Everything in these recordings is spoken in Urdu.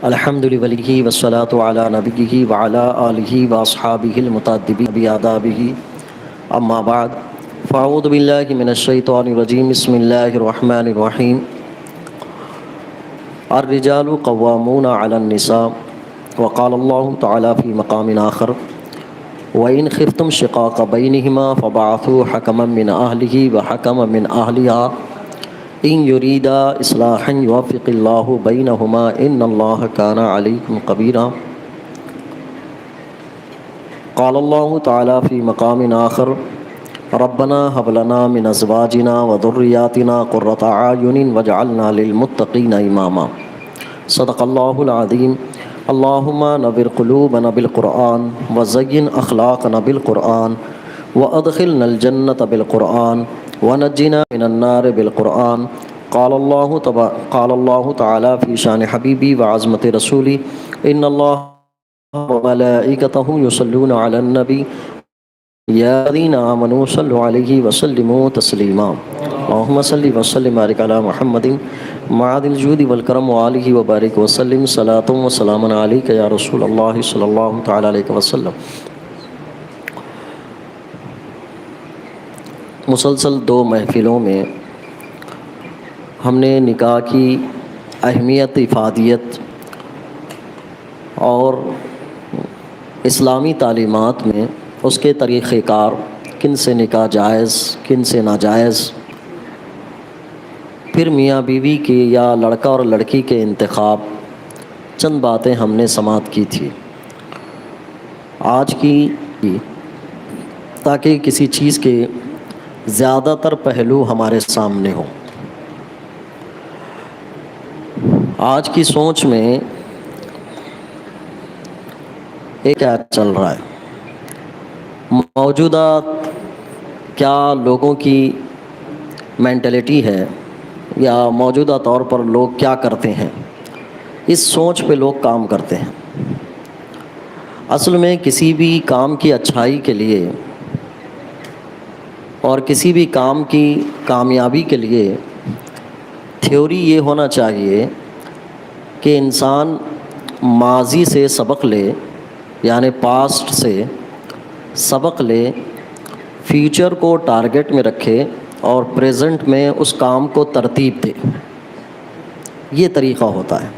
الحمدللہ والصلاۃ علی نبیہ وعلی آلہ واصحابہ المتعدبین بآدابہ اما بعد فاعوذ باللہ من الشیطان الرجیم بسم اللہ الرحمن الرحیم الرجال قوامون علی النساء وقال اللہ تعالی فی مقام آخر وَإِنْ خِفْتُمْ شِقَاقَ بَيْنِهِمَا فَبَعَثُوا حَكَمًا مِّنْ أَهْلِهِ وَحَكَمًا مِّنْ أَهْلِهَا إِنْ يُرِيدَا إِصْلَاحًا يُوَفِّقِ اللَّهُ بَيْنَهُمَا إِنَّ اللَّهَ كَانَ عَلَيْكُمْ خَبِيرًا قال اللہ تعالی فی مقام آخر ربنا هب لنا من ازواجنا وذرياتنا قرة اعین واجعلنا للمتقین اماما صدق اللہ العظیم اللہم نور قلوبنا بالقرآن وزین اخلاقنا بالقرآن وادخلنا الجنة بالقرآن ونجنا من النار بالقرآن قال اللہ تعالی فی شان حبیبی وعظمت رسولی ان اللہ وملائکتہ یصلون علی النبی یا الذین آمنوا صلوا علیہ وسلموا تسلیما اللہم صلی وسلم وبارک علی محمد معاذ الجود والکرم وآلہ وبارک وسلم صلاۃ و سلام علیک یا رسول اللہ صلی اللہ تعالی علیہ وسلم۔ مسلسل 2 محفلوں میں ہم نے نکاح کی اہمیت، افادیت اور اسلامی تعلیمات میں اس کے طریقہ کار، کن سے نکاح جائز، کن سے ناجائز، پھر میاں بیوی کے یا لڑکا اور لڑکی کے انتخاب، چند باتیں ہم نے سماعت کی تھی۔ آج کی تاکہ کسی چیز کے زیادہ تر پہلو ہمارے سامنے ہوں۔ آج کی سوچ میں ایک کیا چل رہا ہے، موجودہ کیا لوگوں کی مینٹلٹی ہے یا موجودہ طور پر لوگ کیا کرتے ہیں، اس سوچ پہ لوگ کام کرتے ہیں۔ اصل میں کسی بھی کام کی اچھائی کے لیے اور کسی بھی کام کی کامیابی کے لیے تھیوری یہ ہونا چاہیے کہ انسان ماضی سے سبق لے، یعنی پاسٹ سے سبق لے، فیوچر کو ٹارگٹ میں رکھے اور پریزنٹ میں اس کام کو ترتیب دے۔ یہ طریقہ ہوتا ہے۔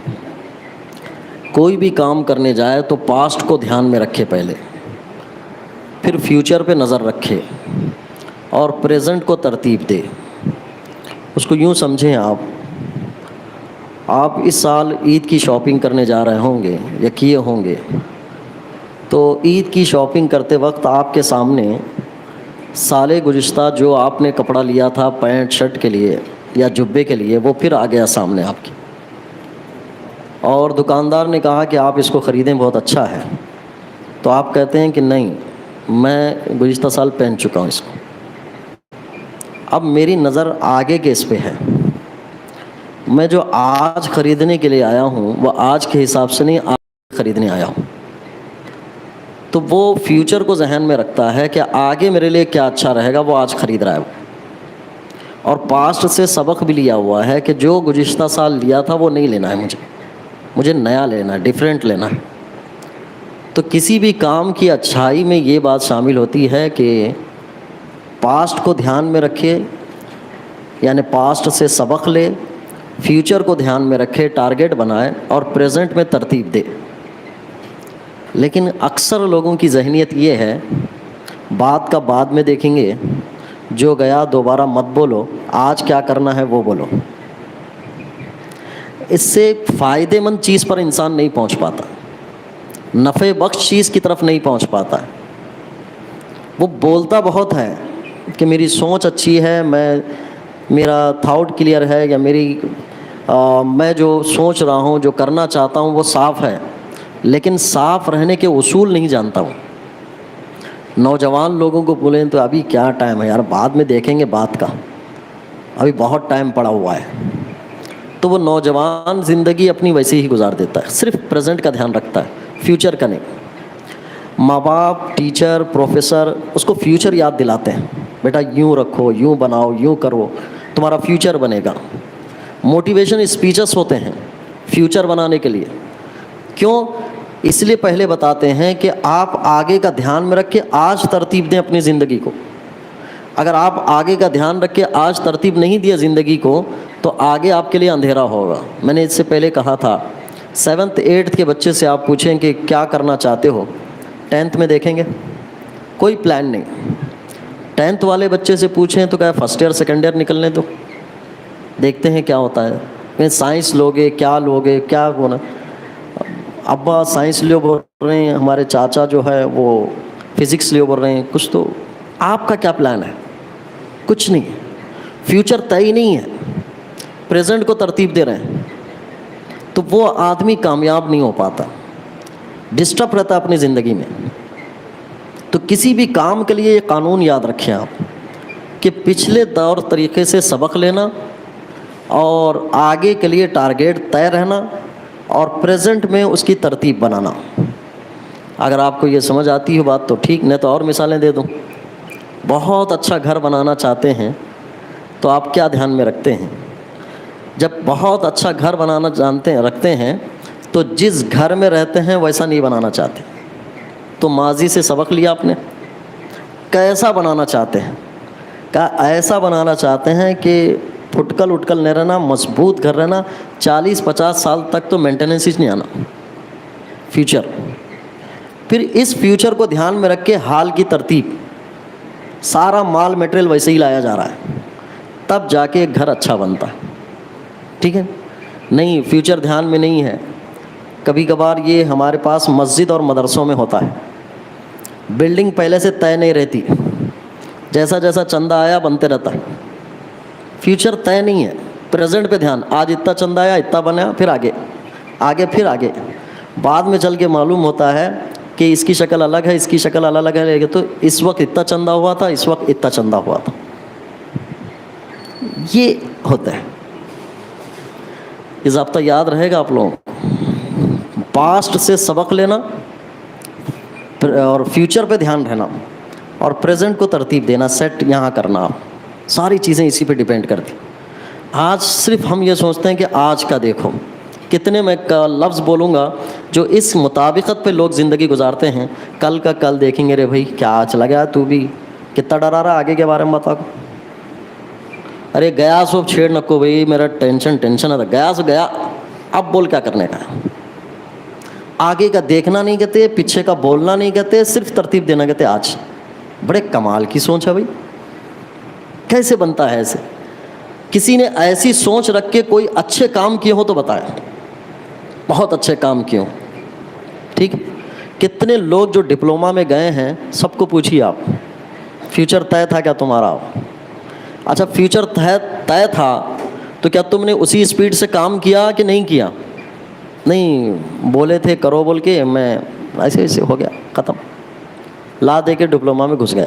کوئی بھی کام کرنے جائے تو پاسٹ کو دھیان میں رکھے پہلے، پھر فیوچر پہ نظر رکھے اور پریزنٹ کو ترتیب دے۔ اس کو یوں سمجھیں، آپ اس سال عید کی شاپنگ کرنے جا رہے ہوں گے یا کیے ہوں گے، تو عید کی شاپنگ کرتے وقت آپ کے سامنے سال گزشتہ جو آپ نے کپڑا لیا تھا پینٹ شرٹ کے لیے یا جبے کے لیے، وہ پھر آ گیا سامنے آپ کے، اور دکاندار نے کہا کہ آپ اس کو خریدیں، بہت اچھا ہے، تو آپ کہتے ہیں کہ نہیں، میں گزشتہ سال پہن چکا ہوں اس کو، اب میری نظر آگے کے اس پہ ہے، میں جو آج خریدنے کے لیے آیا ہوں وہ آج کے حساب سے نہیں، آج خریدنے آیا ہوں۔ تو وہ فیوچر کو ذہن میں رکھتا ہے کہ آگے میرے لیے کیا اچھا رہے گا، وہ آج خرید رہا ہے، اور پاسٹ سے سبق بھی لیا ہوا ہے کہ جو گزشتہ سال لیا تھا وہ نہیں لینا ہے، مجھے نیا لینا ہے، ڈیفرنٹ لینا ہے۔ تو کسی بھی کام کی اچھائی میں یہ بات شامل ہوتی ہے کہ پاسٹ کو دھیان میں رکھے، یعنی پاسٹ سے سبق لے، فیوچر کو دھیان میں رکھے، ٹارگٹ بنائے اور پریزنٹ میں ترتیب دے۔ لیکن اکثر لوگوں کی ذہنیت یہ ہے، بات کا بعد میں دیکھیں گے، جو گیا دوبارہ مت بولو، آج کیا کرنا ہے وہ بولو۔ اس سے فائدے مند چیز پر انسان نہیں پہنچ پاتا، نفع بخش چیز کی طرف نہیں پہنچ پاتا ہے۔ وہ بولتا بہت ہے کہ میری سوچ اچھی ہے، میرا تھاٹ کلیئر ہے، یا میں جو سوچ رہا ہوں، جو کرنا چاہتا ہوں وہ صاف ہے، لیکن صاف رہنے کے اصول نہیں جانتا ہوں۔ نوجوان لوگوں کو بولیں تو ابھی کیا ٹائم ہے یار، بعد میں دیکھیں گے، بات کا ابھی بہت ٹائم پڑا ہوا ہے، تو وہ نوجوان زندگی اپنی ویسے ہی گزار دیتا ہے، صرف پریزنٹ کا دھیان رکھتا ہے، فیوچر کا نہیں۔ ماں باپ، ٹیچر، پروفیسر اس کو فیوچر یاد دلاتے ہیں، بیٹا یوں رکھو، یوں بناؤ، یوں کرو، تمہارا فیوچر بنے گا۔ موٹیویشن اسپیچز ہوتے ہیں فیوچر بنانے کے لیے، کیوں؟ اس لیے پہلے بتاتے ہیں کہ آپ آگے کا دھیان میں رکھ کے آج ترتیب دیں اپنی زندگی کو. اگر آپ آگے کا دھیان رکھ کے آج ترتیب نہیں دیا زندگی کو تو آگے آپ کے لیے اندھیرا ہوگا. میں نے اس سے پہلے کہا تھا 7th 8th کے بچے سے آپ پوچھیں کہ کیا کرنا چاہتے ہو، 10th میں دیکھیں گے کوئی پلان نہیں. 10th والے بچے سے پوچھیں تو کیا فرسٹ ایئر سیکنڈ ایئر نکلنے دو، دیکھتے ہیں کیا ہوتا ہے. سائنس لوگے کیا لوگے کیا ہونا، ابا سائنس لیو بول رہے ہیں، ہمارے چاچا جو ہے وہ فزکس لیو بول رہے ہیں. کچھ تو آپ کا کیا پلان ہے؟ کچھ نہیں. فیوچر طے ہی نہیں ہے، پریزنٹ کو ترتیب دے رہے ہیں تو وہ آدمی کامیاب نہیں ہو پاتا، ڈسٹرب رہتا ہے اپنی زندگی میں. تو کسی بھی کام کے لیے یہ قانون یاد رکھیں آپ کہ پچھلے دور طریقے سے سبق لینا اور آگے کے لیے ٹارگیٹ طے رہنا اور پریزنٹ میں اس کی ترتیب بنانا. اگر آپ کو یہ سمجھ آتی ہے بات تو ٹھیک، نہیں تو اور مثالیں دے دوں. بہت اچھا گھر بنانا چاہتے ہیں تو آپ کیا دھیان میں رکھتے ہیں؟ جب بہت اچھا گھر بنانا رکھتے ہیں تو جس گھر میں رہتے ہیں ویسا نہیں بنانا چاہتے. تو ماضی سے سبق لیا آپ نے، کیسا بنانا چاہتے ہیں؟ کہا ایسا بنانا چاہتے ہیں کہ پھٹکل اٹکل نہیں رہنا، مضبوط گھر رہنا، 40-50 سال تک تو مینٹیننس ہی نہیں آنا. فیوچر، پھر اس فیوچر کو دھیان میں رکھ کے حال کی ترتیب، سارا مال میٹیریل ویسے ہی لایا جا رہا ہے، تب جا کے ایک گھر اچھا بنتا ہے. ٹھیک ہے؟ نہیں فیوچر دھیان میں نہیں ہے. کبھی کبھار یہ ہمارے پاس مسجد اور مدرسوں میں ہوتا ہے، بلڈنگ پہلے سے طے نہیں رہتی، جیسا جیسا چندہ آیا بنتے رہتا ہے. فیوچر طے نہیں ہے، پریزنٹ پہ دھیان، آج اتنا چندہ آیا اتنا بنا، پھر آگے آگے پھر آگے. بعد میں چل کے معلوم ہوتا ہے کہ اس کی شکل الگ ہے، اس کی شکل الگ ہے، تو اس وقت اتنا چندہ ہوا تھا، اس وقت اتنا چندہ ہوا تھا. یہ ہوتا ہے. یہ ضابطہ یاد رہے گا آپ لوگوں کو. پاسٹ سے سبق لینا اور فیوچر پہ دھیان رہنا اور پریزنٹ کو ترتیب دینا، سیٹ یہاں کرنا. آپ ساری چیزیں اسی پہ ڈیپینڈ کرتی. آج صرف ہم یہ سوچتے ہیں کہ آج کا دیکھو، کتنے میں لفظ بولوں گا جو اس مطابقت پہ لوگ زندگی گزارتے ہیں. کل کا کل دیکھیں گے، رے بھائی کیا چلا گیا، تو بھی کتنا ڈرا رہا آگے کے بارے میں بتا. ارے گیا سو چھیڑ نکو بھائی، میرا ٹینشن ہے، گیا سو گیا، اب بول کیا کرنے کا. آگے کا دیکھنا نہیں کہتے، پیچھے کا بولنا نہیں کہتے، صرف ترتیب دینا کہتے. آج بڑے کمال کی سوچ ہے بھائی، کیسے بنتا ہے ایسے؟ کسی نے ایسی سوچ رکھ کے کوئی اچھے کام کیے ہو تو بتائیں، بہت اچھے کام کیے ہوں. ٹھیک، کتنے لوگ جو ڈپلوما میں گئے ہیں سب کو پوچھیے آپ، فیوچر طے تھا کیا تمہارا؟ اچھا فیوچر طے تھا تو کیا تم نے اسی اسپیڈ سے کام کیا کہ نہیں کیا؟ نہیں، بولے تھے کرو بول کے، میں ایسے ایسے ہو گیا ختم، لا دے کے ڈپلوما میں گھس گئے،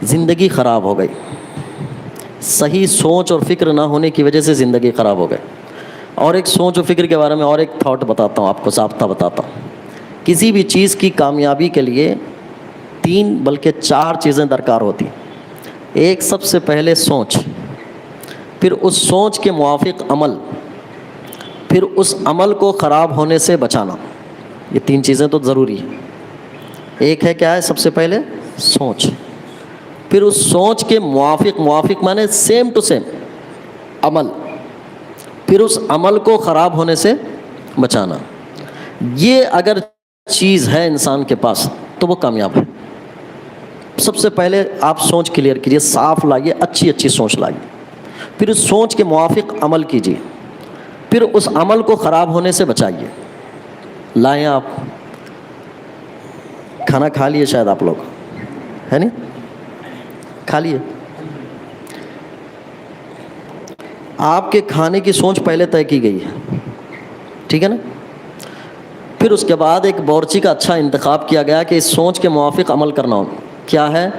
زندگی خراب ہو گئی. صحیح سوچ اور فکر نہ ہونے کی وجہ سے زندگی خراب ہو گئی. اور ایک سوچ و فکر کے بارے میں اور ایک تھاٹ بتاتا ہوں آپ کو، ضابطہ بتاتا ہوں. کسی بھی چیز کی کامیابی کے لیے 3 بلکہ 4 چیزیں درکار ہوتی. ایک، سب سے پہلے سوچ، پھر اس سوچ کے موافق عمل، پھر اس عمل کو خراب ہونے سے بچانا. یہ 3 چیزیں تو ضروری ہیں. ایک ہے کیا ہے؟ سب سے پہلے سوچ، پھر اس سوچ کے موافق مانے سیم ٹو سیم عمل، پھر اس عمل کو خراب ہونے سے بچانا. یہ اگر چیز ہے انسان کے پاس تو وہ کامیاب ہے. سب سے پہلے آپ سوچ کلیئر کیجئے، صاف لائیے، اچھی سوچ لائیے، پھر اس سوچ کے موافق عمل کیجئے، پھر اس عمل کو خراب ہونے سے بچائیے. لائیں آپ کھانا کھا لیے شاید آپ لوگ، ہے نہیں؟ کھا لیے. آپ کے کھانے کی سوچ پہلے طے کی گئی ہے، ٹھیک ہے نا؟ پھر اس کے بعد ایک باورچی کا اچھا انتخاب کیا گیا کہ اس سوچ کے موافق عمل کرنا ہو. کیا ہے؟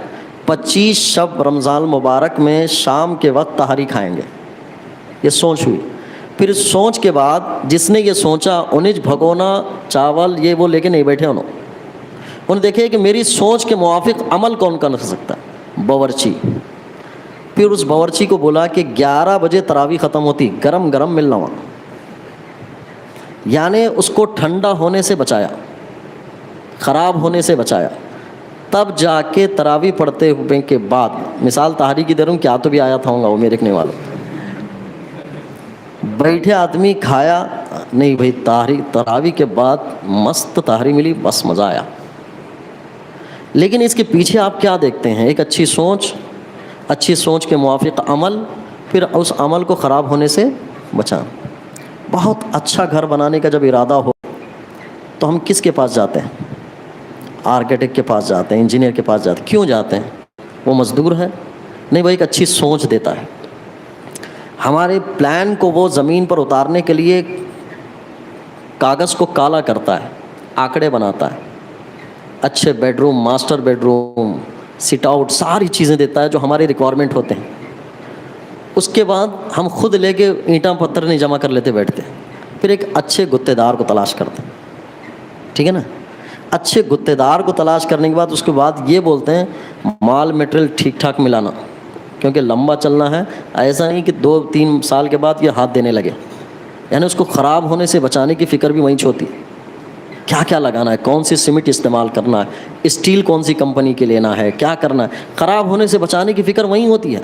25 شب رمضان مبارک میں شام کے وقت تہاری کھائیں گے. یہ سوچ ہوئی. پھر اس سوچ کے بعد جس نے یہ سوچا انج بھگونا چاول یہ وہ لے کے نہیں بیٹھے، انہوں دیکھے کہ میری سوچ کے موافق عمل کون کر سکتا ہے؟ باورچی. پھر اس باورچی کو بولا کہ 11 بجے تراویح ختم ہوتی، گرم گرم ملنا وہاں. یعنی اس کو ٹھنڈا ہونے سے بچایا، خراب ہونے سے بچایا، تب جا کے تراویح پڑھتے ہوئے کے بعد، مثال طاہری کی دے رہا ہوں، کیا تو بھی آیا تھا وہ میرے رکھنے والا، بیٹھے آدمی کھایا نہیں بھائی، تراویح کے بعد مست طاہری ملی، بس مزہ آیا. لیکن اس کے پیچھے آپ کیا دیکھتے ہیں؟ ایک اچھی سوچ کے موافق عمل، پھر اس عمل کو خراب ہونے سے بچانا. بہت اچھا گھر بنانے کا جب ارادہ ہو تو ہم کس کے پاس جاتے ہیں؟ آرکیٹیکٹ کے پاس جاتے ہیں، انجینئر کے پاس جاتے ہیں. کیوں جاتے ہیں؟ وہ مزدور ہے؟ نہیں، وہ ایک اچھی سوچ دیتا ہے. ہمارے پلان کو وہ زمین پر اتارنے کے لیے کاغذ کو کالا کرتا ہے، آنکڑے بناتا ہے، اچھے bed room, master bed room, سٹ آؤٹ، ساری چیزیں دیتا ہے جو ہماری ریکوائرمنٹ ہوتے ہیں. اس کے بعد ہم خود لے کے اینٹاں پتھر نہیں جمع کر لیتے بیٹھتے، پھر ایک اچھے گتے دار کو تلاش کرتے ہیں. ٹھیک ہے نا؟ اچھے گتے دار کو تلاش کرنے کے بعد اس کے بعد یہ بولتے ہیں مال میٹریل ٹھیک ٹھاک ملانا، کیونکہ لمبا چلنا ہے. ایسا نہیں کہ 2-3 سال کے بعد یہ ہاتھ دینے لگے. یعنی اس کو خراب ہونے سے بچانے کی فکر بھی وہیں ہوتی ہے. کیا کیا لگانا ہے، کون سی سیمنٹ استعمال کرنا ہے، اسٹیل کون سی کمپنی کے لینا ہے، کیا کرنا ہے، خراب ہونے سے بچانے کی فکر وہیں ہوتی ہے.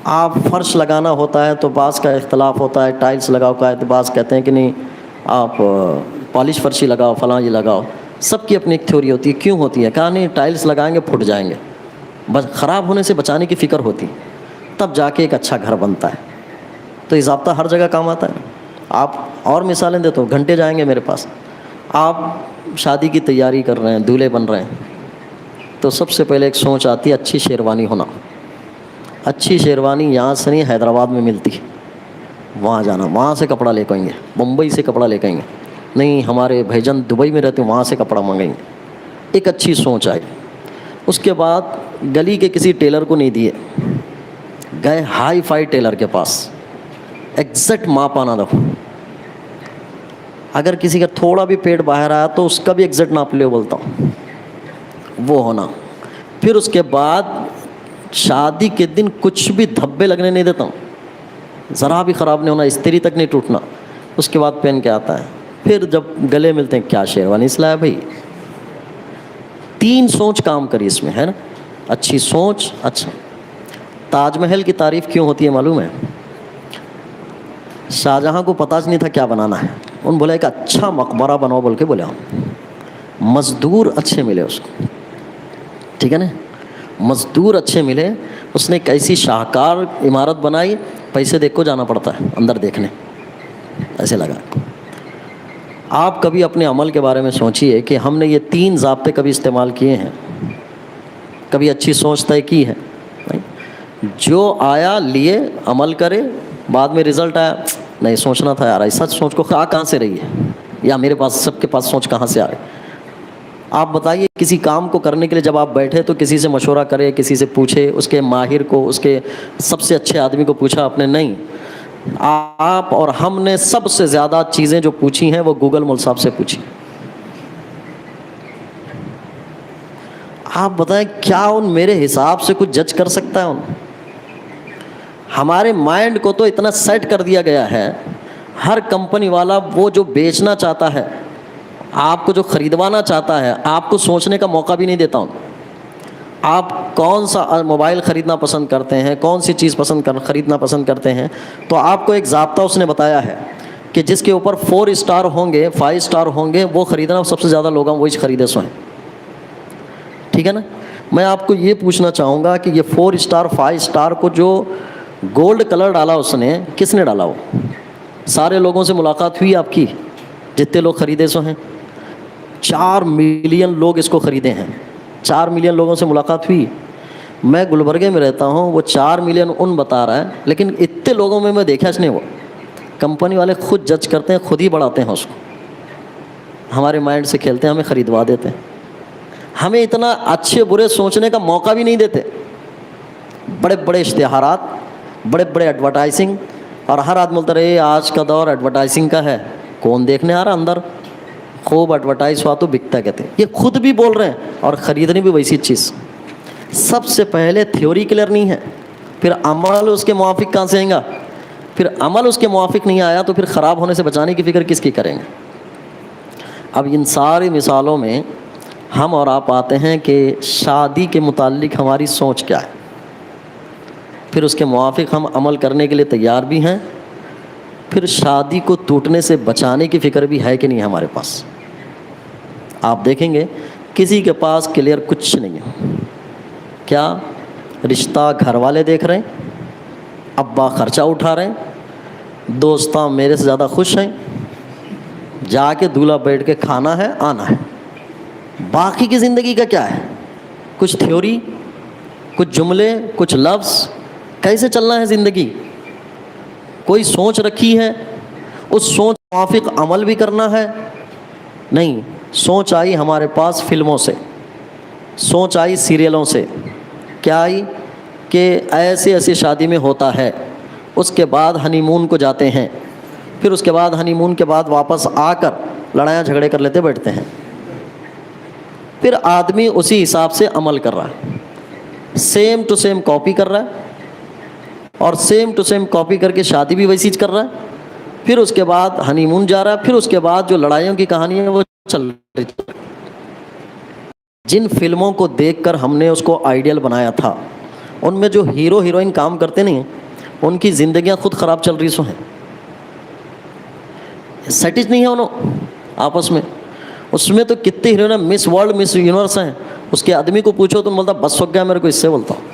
آپ فرش لگانا ہوتا ہے تو بعض کا اختلاف ہوتا ہے، ٹائلز لگاؤ کا ہے تو بعض کہتے ہیں کہ نہیں آپ پالش فرشی لگاؤ، فلاں یہ لگاؤ. سب کی اپنی ایک تھیوری ہوتی ہے. کیوں ہوتی ہے؟ کہا نہیں ٹائلز لگائیں گے پھٹ جائیں گے، بس خراب ہونے سے بچانے کی فکر ہوتی، تب جا کے ایک اچھا گھر بنتا ہے. تو یہ ضابطہ ہر جگہ کام آتا ہے. آپ اور مثالیں دیتا ہوں، گھنٹے جائیں گے میرے پاس. آپ شادی کی تیاری کر رہے ہیں، دولہے بن رہے ہیں، تو سب سے پہلے ایک سوچ آتی ہے اچھی شیروانی ہونا. اچھی شیروانی یہاں سے نہیں حیدرآباد میں ملتی، وہاں جانا، وہاں سے کپڑا لے کے آئیں گے، ممبئی سے کپڑا لے کے آئیں گے. نہیں ہمارے بھیجن دبئی میں رہتے ہیں، وہاں سے کپڑا منگائیں گے. ایک اچھی سوچ آئی. اس کے بعد گلی کے کسی ٹیلر کو نہیں دیے، گئے ہائی فائی ٹیلر کے پاس، ایگزیکٹ ماپ آنا دو. اگر کسی کا تھوڑا بھی پیٹ باہر آیا تو اس کا بھی ایگزیکٹ ناپ لے بولتا ہوں، وہ ہونا. پھر اس کے بعد شادی کے دن کچھ بھی دھبے لگنے نہیں دیتا ہوں، ذرا بھی خراب نہیں ہونا، استری تک نہیں ٹوٹنا. اس کے بعد پہن کے آتا ہے. پھر جب گلے ملتے ہیں، کیا شیروانی سلایا بھائی. 3 سوچ کام کری اس میں، ہے نا؟ اچھی سوچ. اچھا، تاج محل کی تعریف کیوں ہوتی ہے معلوم ہے؟ شاہجہاں کو پتہ نہیں تھا کیا بنانا ہے، ان بولے ایک اچھا مقبرہ بناؤ بول کے بولے. مزدور اچھے ملے اس کو، ٹھیک ہے نا؟ مزدور اچھے ملے، اس نے ایک ایسی شاہکار عمارت بنائی. پیسے دیکھ کو جانا پڑتا ہے اندر دیکھنے، ایسے لگا. آپ کبھی اپنے عمل کے بارے میں سوچیے کہ ہم نے یہ 3 ضابطے کبھی استعمال کیے ہیں؟ کبھی اچھی سوچ طے کی ہے؟ جو آیا لیے، عمل کرے، بعد میں رزلٹ آیا نہیں سوچنا تھا یار ایسا سوچ کو کہاں سے رہی ہے، یا میرے پاس سب کے پاس سوچ کہاں سے آ رہی. آپ بتائیے کسی کام کو کرنے کے لیے جب آپ بیٹھے تو کسی سے مشورہ کرے، کسی سے پوچھے، اس کے ماہر کو، اس کے سب سے اچھے آدمی کو پوچھا آپ نے؟ نہیں. آپ اور ہم نے سب سے زیادہ چیزیں جو پوچھی ہیں وہ گوگل مول صاحب سے پوچھی. آپ بتائیں کیا ان میرے حساب سے کچھ جج کر سکتا ہے؟ ان ہمارے مائنڈ کو تو اتنا سیٹ کر دیا گیا ہے. ہر کمپنی والا وہ جو بیچنا چاہتا ہے، آپ کو جو خریدوانا چاہتا ہے، آپ کو سوچنے کا موقع بھی نہیں دیتا ہوں. آپ کون سا موبائل خریدنا پسند کرتے ہیں، کون سی چیز خریدنا پسند کرتے ہیں، تو آپ کو ایک ضابطہ اس نے بتایا ہے کہ جس کے اوپر 4 اسٹار ہوں گے، 5 اسٹار ہوں گے، وہ خریدنا سب سے زیادہ لوگ وہی خریدے سو ہیں. ٹھیک ہے نا؟ میں آپ کو یہ پوچھنا چاہوں گا کہ یہ 4 اسٹار 5 اسٹار کو جو گولڈ کلر ڈالا اس نے، کس نے ڈالا؟ وہ سارے لوگوں سے ملاقات ہوئی آپ کی؟ جتنے لوگ خریدے سو ہیں، 4 ملین لوگ اس کو خریدے ہیں. 4 ملین لوگوں سے ملاقات ہوئی. میں گلبرگے میں رہتا ہوں، وہ 4 ملین ان بتا رہا ہے، لیکن اتنے لوگوں میں دیکھا اس نے. وہ کمپنی والے خود جج کرتے ہیں، خود ہی بڑھاتے ہیں اس کو. ہمارے مائنڈ سے کھیلتے ہیں، ہمیں خریدوا دیتے ہیں، ہمیں اتنا اچھے برے سوچنے کا موقع بھی نہیں دیتے. بڑے بڑے اشتہارات، بڑے بڑے ایڈورٹائزنگ، اور ہر آدمی بولتا رہے آج کا دور ایڈورٹائزنگ کا ہے. کون دیکھنے آ رہا اندر؟ خوب ایڈورٹائز ہوا تو بکتا کہتے ہیں. یہ خود بھی بول رہے ہیں اور خریدنی بھی ویسی چیز. سب سے پہلے تھیوری کلیئر نہیں ہے، پھر عمل اس کے موافق کہاں سے آئے گا؟ پھر عمل اس کے موافق نہیں آیا تو پھر خراب ہونے سے بچانے کی فکر کس کی کریں گے؟ اب ان ساری مثالوں میں ہم اور آپ آتے ہیں کہ شادی کے متعلق ہماری سوچ کیا ہے، پھر اس کے موافق ہم عمل کرنے کے لیے تیار بھی ہیں، پھر شادی کو ٹوٹنے سے بچانے کی فکر بھی ہے کہ نہیں ہمارے پاس۔ آپ دیکھیں گے کسی کے پاس کلیئر کچھ نہیں ہے، کیا رشتہ گھر والے دیکھ رہے ہیں، ابا خرچہ اٹھا رہے ہیں، دوستاں میرے سے زیادہ خوش ہیں، جا کے دولہا بیٹھ کے کھانا ہے آنا ہے، باقی کی زندگی کا کیا ہے؟ کچھ تھیوری، کچھ جملے، کچھ لفظ، کیسے چلنا ہے زندگی؟ کوئی سوچ رکھی ہے، اس سوچ موافق عمل بھی کرنا ہے؟ نہیں، سوچ آئی ہمارے پاس فلموں سے، سوچ آئی سیریلوں سے، کیا آئی کہ ایسے ایسے شادی میں ہوتا ہے، اس کے بعد ہنی مون کو جاتے ہیں، پھر اس کے بعد ہنی مون کے بعد واپس آ کر لڑائیاں جھگڑے کر لیتے بیٹھتے ہیں، پھر آدمی اسی حساب سے عمل کر رہا ہے، سیم ٹو سیم کاپی کر رہا ہے، اور سیم ٹو سیم کاپی کر کے شادی بھی ویسی کر رہا ہے، پھر اس کے بعد ہنی مون جا رہا ہے، پھر اس کے بعد جو لڑائیوں کی کہانی ہے وہ چل رہی ہے۔ جن فلموں کو دیکھ کر ہم نے اس کو آئیڈیل بنایا تھا، ان میں جو ہیرو ہیروئن کام کرتے نہیں ہیں، ان کی زندگیاں خود خراب چل رہی سو ہیں، سیٹس نہیں ہیں انہوں آپس میں۔ اس میں تو کتنے ہیروئن مس ورلڈ مس یونیورس ہیں، اس کے آدمی کو پوچھو تو بولتا بس ہو گیا میرے کو، اس سے بولتا ہوں۔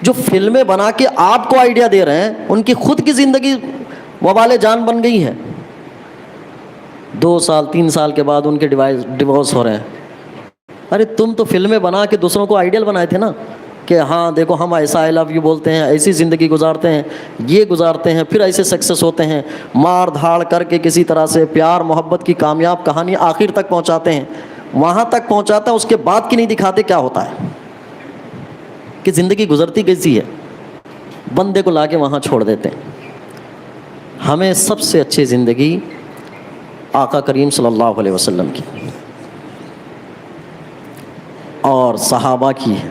جو فلمیں بنا کے آپ کو آئیڈیا دے رہے ہیں، ان کی خود کی زندگی وبال جان بن گئی ہے، 2 سال 3 سال کے بعد ان کے ڈیورس ہو رہے ہیں۔ ارے تم تو فلمیں بنا کے دوسروں کو آئیڈیل بنائے تھے نا، کہ ہاں دیکھو ہم ایسا آئی لو یو بولتے ہیں، ایسی زندگی گزارتے ہیں، یہ گزارتے ہیں، پھر ایسے سکسیس ہوتے ہیں، مار دھاڑ کر کے کسی طرح سے پیار محبت کی کامیاب کہانی آخر تک پہنچاتے ہیں، وہاں تک پہنچاتا ہے، اس کے بعد کی نہیں دکھاتے کیا ہوتا ہے، کہ زندگی گزرتی کیسی ہے، بندے کو لا کے وہاں چھوڑ دیتے ہیں۔ ہمیں سب سے اچھی زندگی آقا کریم صلی اللہ علیہ وسلم کی اور صحابہ کی ہے،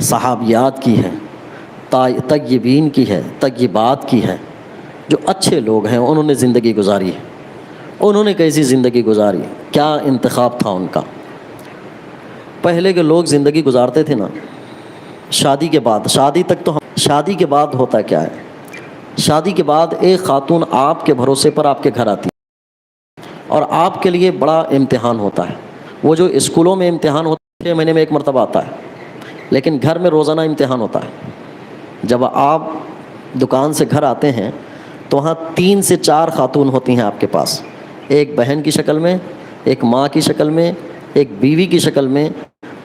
صحابیات کی ہے، طیبین کی ہے، طیبات کی ہے، جو اچھے لوگ ہیں انہوں نے زندگی گزاری ہے۔ انہوں نے کیسی زندگی گزاری، کیا انتخاب تھا ان کا؟ پہلے کے لوگ زندگی گزارتے تھے نا شادی کے بعد، شادی تک تو شادی کے بعد ہوتا کیا ہے؟ شادی کے بعد ایک خاتون آپ کے بھروسے پر آپ کے گھر آتی ہے، اور آپ کے لیے بڑا امتحان ہوتا ہے۔ وہ جو اسکولوں میں امتحان ہوتا ہے 6 مہینے میں ایک مرتبہ آتا ہے، لیکن گھر میں روزانہ امتحان ہوتا ہے۔ جب آپ دکان سے گھر آتے ہیں تو وہاں 3 سے 4 خاتون ہوتی ہیں آپ کے پاس، ایک بہن کی شکل میں، ایک ماں کی شکل میں، ایک بیوی کی شکل میں،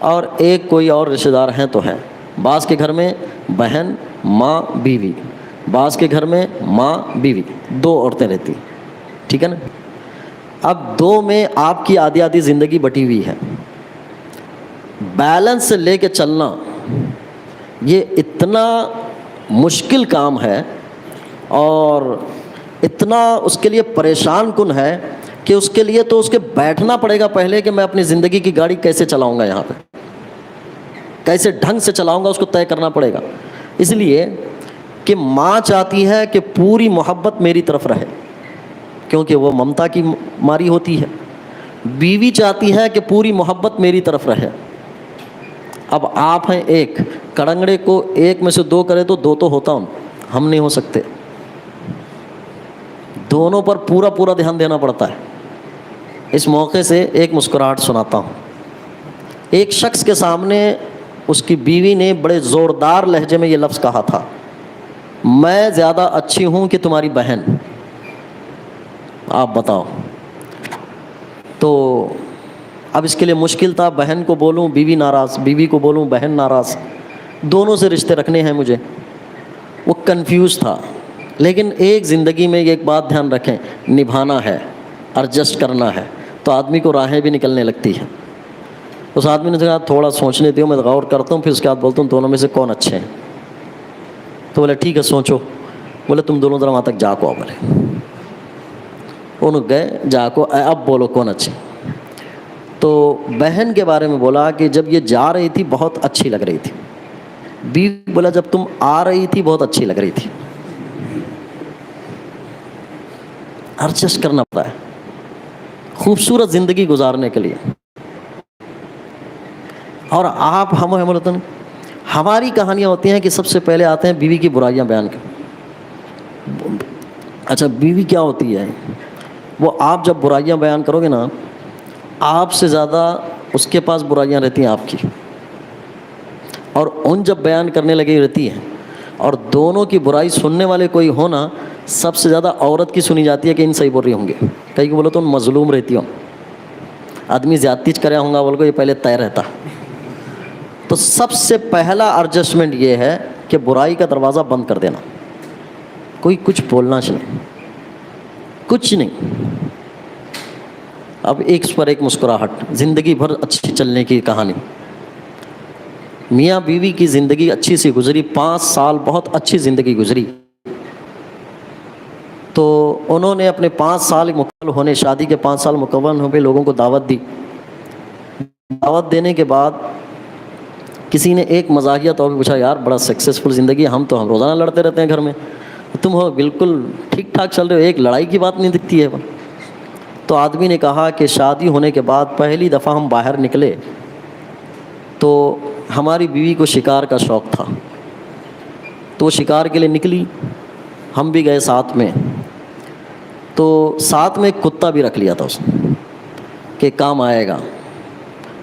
اور ایک کوئی اور رشتہ دار ہیں تو ہیں۔ بعض کے گھر میں بہن ماں بیوی، بعض کے گھر میں ماں بیوی، 2 عورتیں رہتی، ٹھیک ہے نا؟ اب 2 میں آپ کی آدھی آدھی زندگی بٹی ہوئی ہے۔ بیلنس سے لے کے چلنا یہ اتنا مشکل کام ہے اور اتنا اس کے لیے پریشان کن ہے کہ اس کے لیے تو اس کے بیٹھنا پڑے گا پہلے کہ میں اپنی زندگی کی گاڑی کیسے چلاؤں گا، یہاں پہ کیسے ڈھنگ سے چلاؤں گا، اس کو طے کرنا پڑے گا۔ اس لیے کہ ماں چاہتی ہے کہ پوری محبت میری طرف رہے، کیونکہ وہ ممتا کی ماری ہوتی ہے۔ بیوی چاہتی ہے کہ پوری محبت میری طرف رہے۔ اب آپ ہیں ایک کڑنگڑے کو 1 میں سے 2 کرے تو 2 تو ہوتا ہوں، ہم نہیں ہو سکتے، دونوں پر پورا پورا دھیان دینا پڑتا ہے۔ اس موقع سے ایک مسکراہٹ سناتا ہوں۔ ایک شخص کے سامنے اس کی بیوی نے بڑے زوردار لہجے میں یہ لفظ کہا تھا، میں زیادہ اچھی ہوں کہ تمہاری بہن، آپ بتاؤ۔ تو اب اس کے لیے مشکل تھا، بہن کو بولوں بیوی ناراض، بیوی کو بولوں بہن ناراض، دونوں سے رشتے رکھنے ہیں مجھے، وہ کنفیوز تھا۔ لیکن ایک زندگی میں ایک بات دھیان رکھیں، نبھانا ہے، ایڈجسٹ کرنا ہے، تو آدمی کو راہیں بھی نکلنے لگتی ہے۔ اس آدمی نے کہا تھوڑا سوچنے دیو، میں غور کرتا ہوں، پھر اس کے بعد بولتا ہوں دونوں میں سے کون اچھے ہیں۔ تو بولے ٹھیک ہے سوچو۔ بولے تم دونوں ذرا وہاں تک جا کو آؤ، بولے انہوں گئے جا کو، اب بولو کون اچھے۔ تو بہن کے بارے میں بولا کہ جب یہ جا رہی تھی بہت اچھی لگ رہی تھی، بیوی بولا جب تم آ رہی تھی بہت اچھی لگ رہی تھی. ایڈجسٹ کرنا پڑتا ہے خوبصورت زندگی گزارنے کے لیے. اور آپ ہم وطن ہماری کہانیاں ہوتی ہیں کہ سب سے پہلے آتے ہیں بیوی کی برائیاں بیان کر. اچھا بیوی کیا ہوتی ہے؟ وہ آپ جب برائیاں بیان کرو گے نا، آپ سے زیادہ اس کے پاس برائیاں رہتی ہیں آپ کی، اور ان جب بیان کرنے لگی رہتی ہیں، اور دونوں کی برائی سننے والے کوئی ہونا، سب سے زیادہ عورت کی سنی جاتی ہے کہ ان صحیح بول رہی ہوں گے. کہیں کہ بولو تو مظلوم رہتی ہوں، آدمی زیادتی کریا ہوں گا بول کو یہ پہلے طے رہتا. تو سب سے پہلا ایڈجسٹمنٹ یہ ہے کہ برائی کا دروازہ بند کر دینا. کوئی کچھ بولنا نہیں، کچھ نہیں. اب ایک پر ایک مسکراہٹ، زندگی بھر اچھی چلنے کی کہانی. میاں بیوی کی زندگی اچھی سی گزری، 5 سال بہت اچھی زندگی گزری. تو انہوں نے اپنے 5 سال مکمل ہونے، شادی کے 5 سال مکمل ہونے پہ لوگوں کو دعوت دی. دعوت دینے کے بعد کسی نے ایک مزاحیہ طور پہ پوچھا، یار بڑا سکسیسفل زندگی ہے، ہم تو روزانہ لڑتے رہتے ہیں گھر میں، تم ہو بالکل ٹھیک ٹھاک چل رہے ہو، ایک لڑائی کی بات نہیں دکھتی ہے. تو آدمی نے کہا کہ شادی ہونے کے بعد پہلی دفعہ ہم باہر نکلے تو ہماری بیوی کو شکار کا شوق تھا، تو وہ شکار کے لیے نکلی، ہم بھی گئے ساتھ میں. تو ساتھ میں ایک کتا بھی رکھ لیا تھا اس نے کہ کام آئے گا.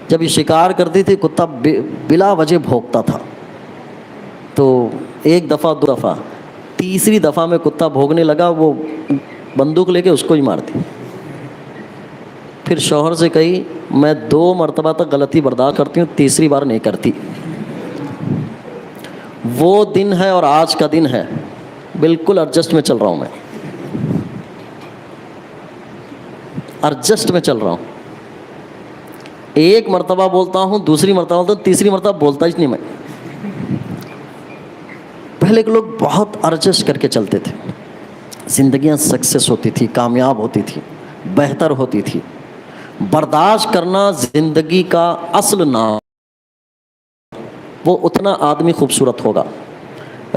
جب یہ شکار کرتی تھی کتا بلا وجہ بھونکتا تھا. تو ایک دفعہ، 2 دفعہ، تیسری دفعہ میں کتا بھونکنے لگا، وہ بندوق لے کے اس کو ہی مار دی. پھر شوہر سے کہی میں 2 مرتبہ تک غلطی برداشت کرتی ہوں، تیسری بار نہیں کرتی. وہ دن ہے اور آج کا دن ہے، بالکل ایڈجسٹ میں چل رہا ہوں، میں ایڈجسٹ میں چل رہا ہوں. ایک مرتبہ بولتا ہوں، دوسری مرتبہ بولتا ہوں، تیسری مرتبہ بولتا ہی نہیں میں. پہلے کے لوگ بہت ایڈجسٹ کر کے چلتے تھے، زندگیاں سکسیس ہوتی تھی، کامیاب ہوتی تھی، بہتر ہوتی تھی. برداشت کرنا زندگی کا اصل نام، وہ اتنا آدمی خوبصورت ہوگا.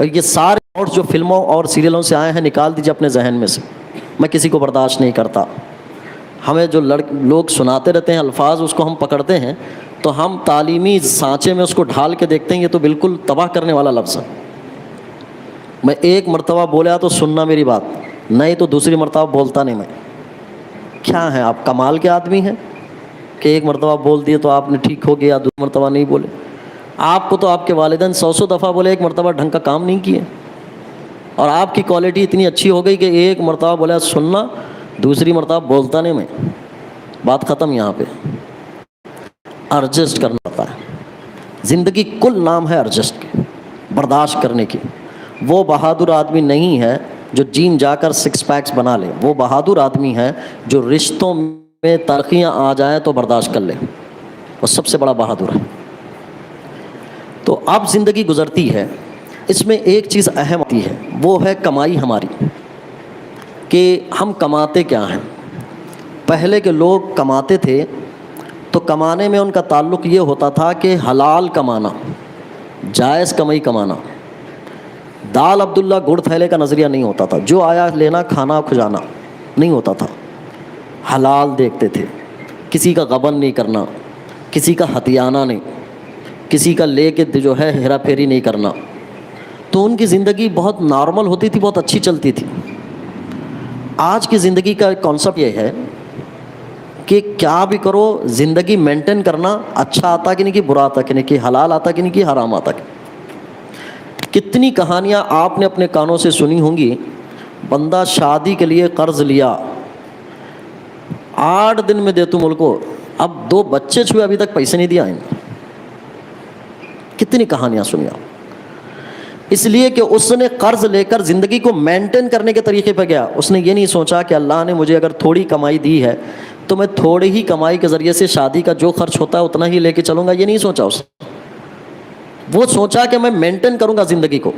یہ سارے اور جو فلموں اور سیریلوں سے آئے ہیں نکال دیجیے اپنے ذہن میں سے. میں کسی کو برداشت نہیں کرتا. ہمیں جو لوگ سناتے رہتے ہیں الفاظ، اس کو ہم پکڑتے ہیں تو ہم تعلیمی سانچے میں اس کو ڈھال کے دیکھتے ہیں، یہ تو بالکل تباہ کرنے والا لفظ ہے. میں ایک مرتبہ بولا تو سننا میری بات، نہیں تو دوسری مرتبہ بولتا نہیں. میں کیا ہے آپ کمال کے آدمی ہیں کہ ایک مرتبہ بول دیے تو آپ نے ٹھیک ہو گیا، دوسری مرتبہ نہیں بولے. آپ کو تو آپ کے والدین 100 دفعہ بولے، ایک مرتبہ ڈھنگ کا کام نہیں کیے. اور آپ کی کوالٹی اتنی اچھی ہو گئی کہ ایک مرتبہ بولا سننا، دوسری مرتبہ بولتا نہیں. میں بات ختم. یہاں پہ ایڈجسٹ کرنا پڑتا ہے. زندگی کل نام ہے ایڈجسٹ کے، برداشت کرنے کی. وہ بہادر آدمی نہیں ہے جو جیم جا کر 6 پیکس بنا لے، وہ بہادر آدمی ہے جو رشتوں میں تلخیاں آ جائیں تو برداشت کر لے، وہ سب سے بڑا بہادر ہے. تو اب زندگی گزرتی ہے، اس میں ایک چیز اہم ہوتی ہے، وہ ہے کمائی ہماری، کہ ہم کماتے کیا ہیں. پہلے کے لوگ کماتے تھے تو کمانے میں ان کا تعلق یہ ہوتا تھا کہ حلال کمانا، جائز کمائی کمانا. دال عبداللہ گڑ تھیلے کا نظریہ نہیں ہوتا تھا، جو آیا لینا کھانا کھجانا نہیں ہوتا تھا. حلال دیکھتے تھے، کسی کا غبن نہیں کرنا، کسی کا ہتھیانہ نہیں، کسی کا لے کے جو ہے ہیرا پھیری نہیں کرنا. تو ان کی زندگی بہت نارمل ہوتی تھی، بہت اچھی چلتی تھی. آج کی زندگی کا کانسیپٹ یہ ہے کہ کیا بھی کرو زندگی مینٹین کرنا، اچھا آتا کہ نہیں کہ برا آتا کہ نہیں کہ حلال آتا کہ نہیں کہ حرام آتا. کتنی کہانیاں آپ نے اپنے کانوں سے سنی ہوں گی، بندہ شادی کے لیے قرض لیا، 8 دن میں دے تو ملک کو، اب 2 بچے چھوئے ابھی تک پیسے نہیں دیا. کتنی کہانیاں سنی آپ. اس لیے کہ اس نے قرض لے کر زندگی کو مینٹین کرنے کے طریقے پہ گیا. اس نے یہ نہیں سوچا کہ اللہ نے مجھے اگر تھوڑی کمائی دی ہے تو میں تھوڑی ہی کمائی کے ذریعے سے شادی کا جو خرچ ہوتا ہے اتنا ہی لے کے چلوں گا. یہ نہیں سوچا اس نے. وہ سوچا کہ میں مینٹین کروں گا زندگی کو،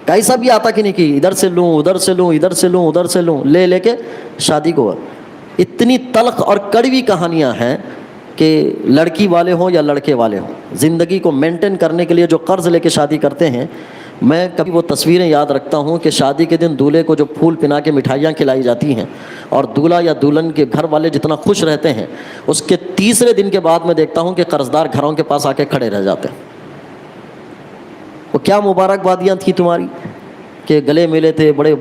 کیسا بھی آتا کہ نہیں کہ ادھر سے لوں ادھر سے لوں ادھر سے لوں ادھر سے لوں، لے کے شادی کو. اتنی تلخ اور کڑوی کہانیاں ہیں کہ لڑکی والے ہوں یا لڑکے والے ہوں، زندگی کو مینٹین کرنے کے لیے جو قرض لے کے شادی کرتے ہیں، میں کبھی وہ تصویریں یاد رکھتا ہوں کہ شادی کے دن دولہے کو جو پھول پنا کے مٹھائیاں کھلائی جاتی ہیں اور دولہا یا دلہن کے گھر والے جتنا خوش رہتے ہیں، اس کے تیسرے دن کے بعد میں دیکھتا ہوں کہ قرضدار گھروں کے پاس آ کے کھڑے رہ جاتے ہیں۔ وہ کیا مبارکبادیاں تھیں تمہاری کہ گلے ملے تھے، بڑے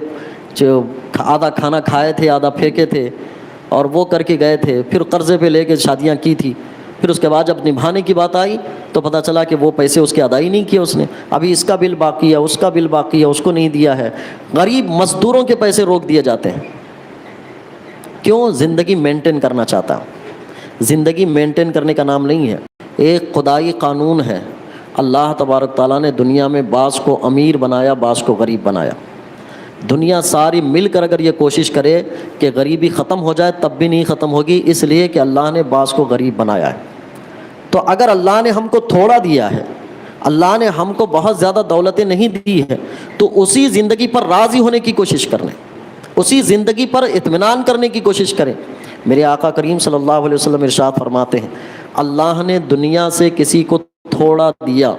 آدھا کھانا کھائے تھے، آدھا پھینکے تھے اور وہ کر کے گئے تھے، پھر قرضے پہ لے کے شادیاں کی تھی، پھر اس کے بعد جب نبھانے کی بات آئی تو پتہ چلا کہ وہ پیسے اس کے ادائی نہیں کیے اس نے، ابھی اس کا بل باقی ہے، اس کا بل باقی ہے، اس کو نہیں دیا ہے۔ غریب مزدوروں کے پیسے روک دیے جاتے ہیں۔ کیوں؟ زندگی مینٹین کرنا چاہتا ہوں۔ زندگی مینٹین کرنے کا نام نہیں ہے، ایک خدائی قانون ہے۔ اللہ تبارک تعالیٰ نے دنیا میں بعض کو امیر بنایا، بعض کو غریب بنایا۔ دنیا ساری مل کر اگر یہ کوشش کرے کہ غریبی ختم ہو جائے تب بھی نہیں ختم ہوگی، اس لیے کہ اللہ نے بعض کو غریب بنایا ہے۔ تو اگر اللہ نے ہم کو تھوڑا دیا ہے، اللہ نے ہم کو بہت زیادہ دولتیں نہیں دی ہے، تو اسی زندگی پر راضی ہونے کی کوشش کریں، اسی زندگی پر اطمینان کرنے کی کوشش کریں۔ میرے آقا کریم صلی اللہ علیہ وسلم ارشاد فرماتے ہیں، اللہ نے دنیا سے کسی کو تھوڑا دیا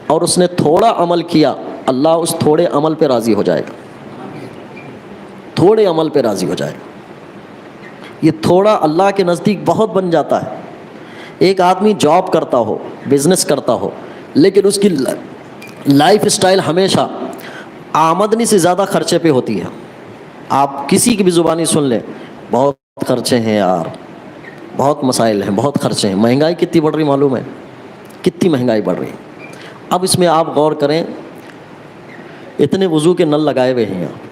اور اس نے تھوڑا عمل کیا، اللہ اس تھوڑے عمل پہ راضی ہو جائے گا، تھوڑے عمل پہ راضی ہو جائے گا۔ یہ تھوڑا اللہ کے نزدیک بہت بن جاتا ہے۔ ایک آدمی جاب کرتا ہو، بزنس کرتا ہو، لیکن اس کی لائف اسٹائل ہمیشہ آمدنی سے زیادہ خرچے پہ ہوتی ہے۔ آپ کسی کی بھی زبانی سن لیں، بہت خرچے ہیں یار، بہت مسائل ہیں، بہت خرچے ہیں، مہنگائی کتنی بڑھ رہی معلوم ہے، کتنی مہنگائی بڑھ رہی ہے۔ اب اس میں آپ غور کریں، اتنے وضو کے نل لگائے ہوئے ہیں یہاں،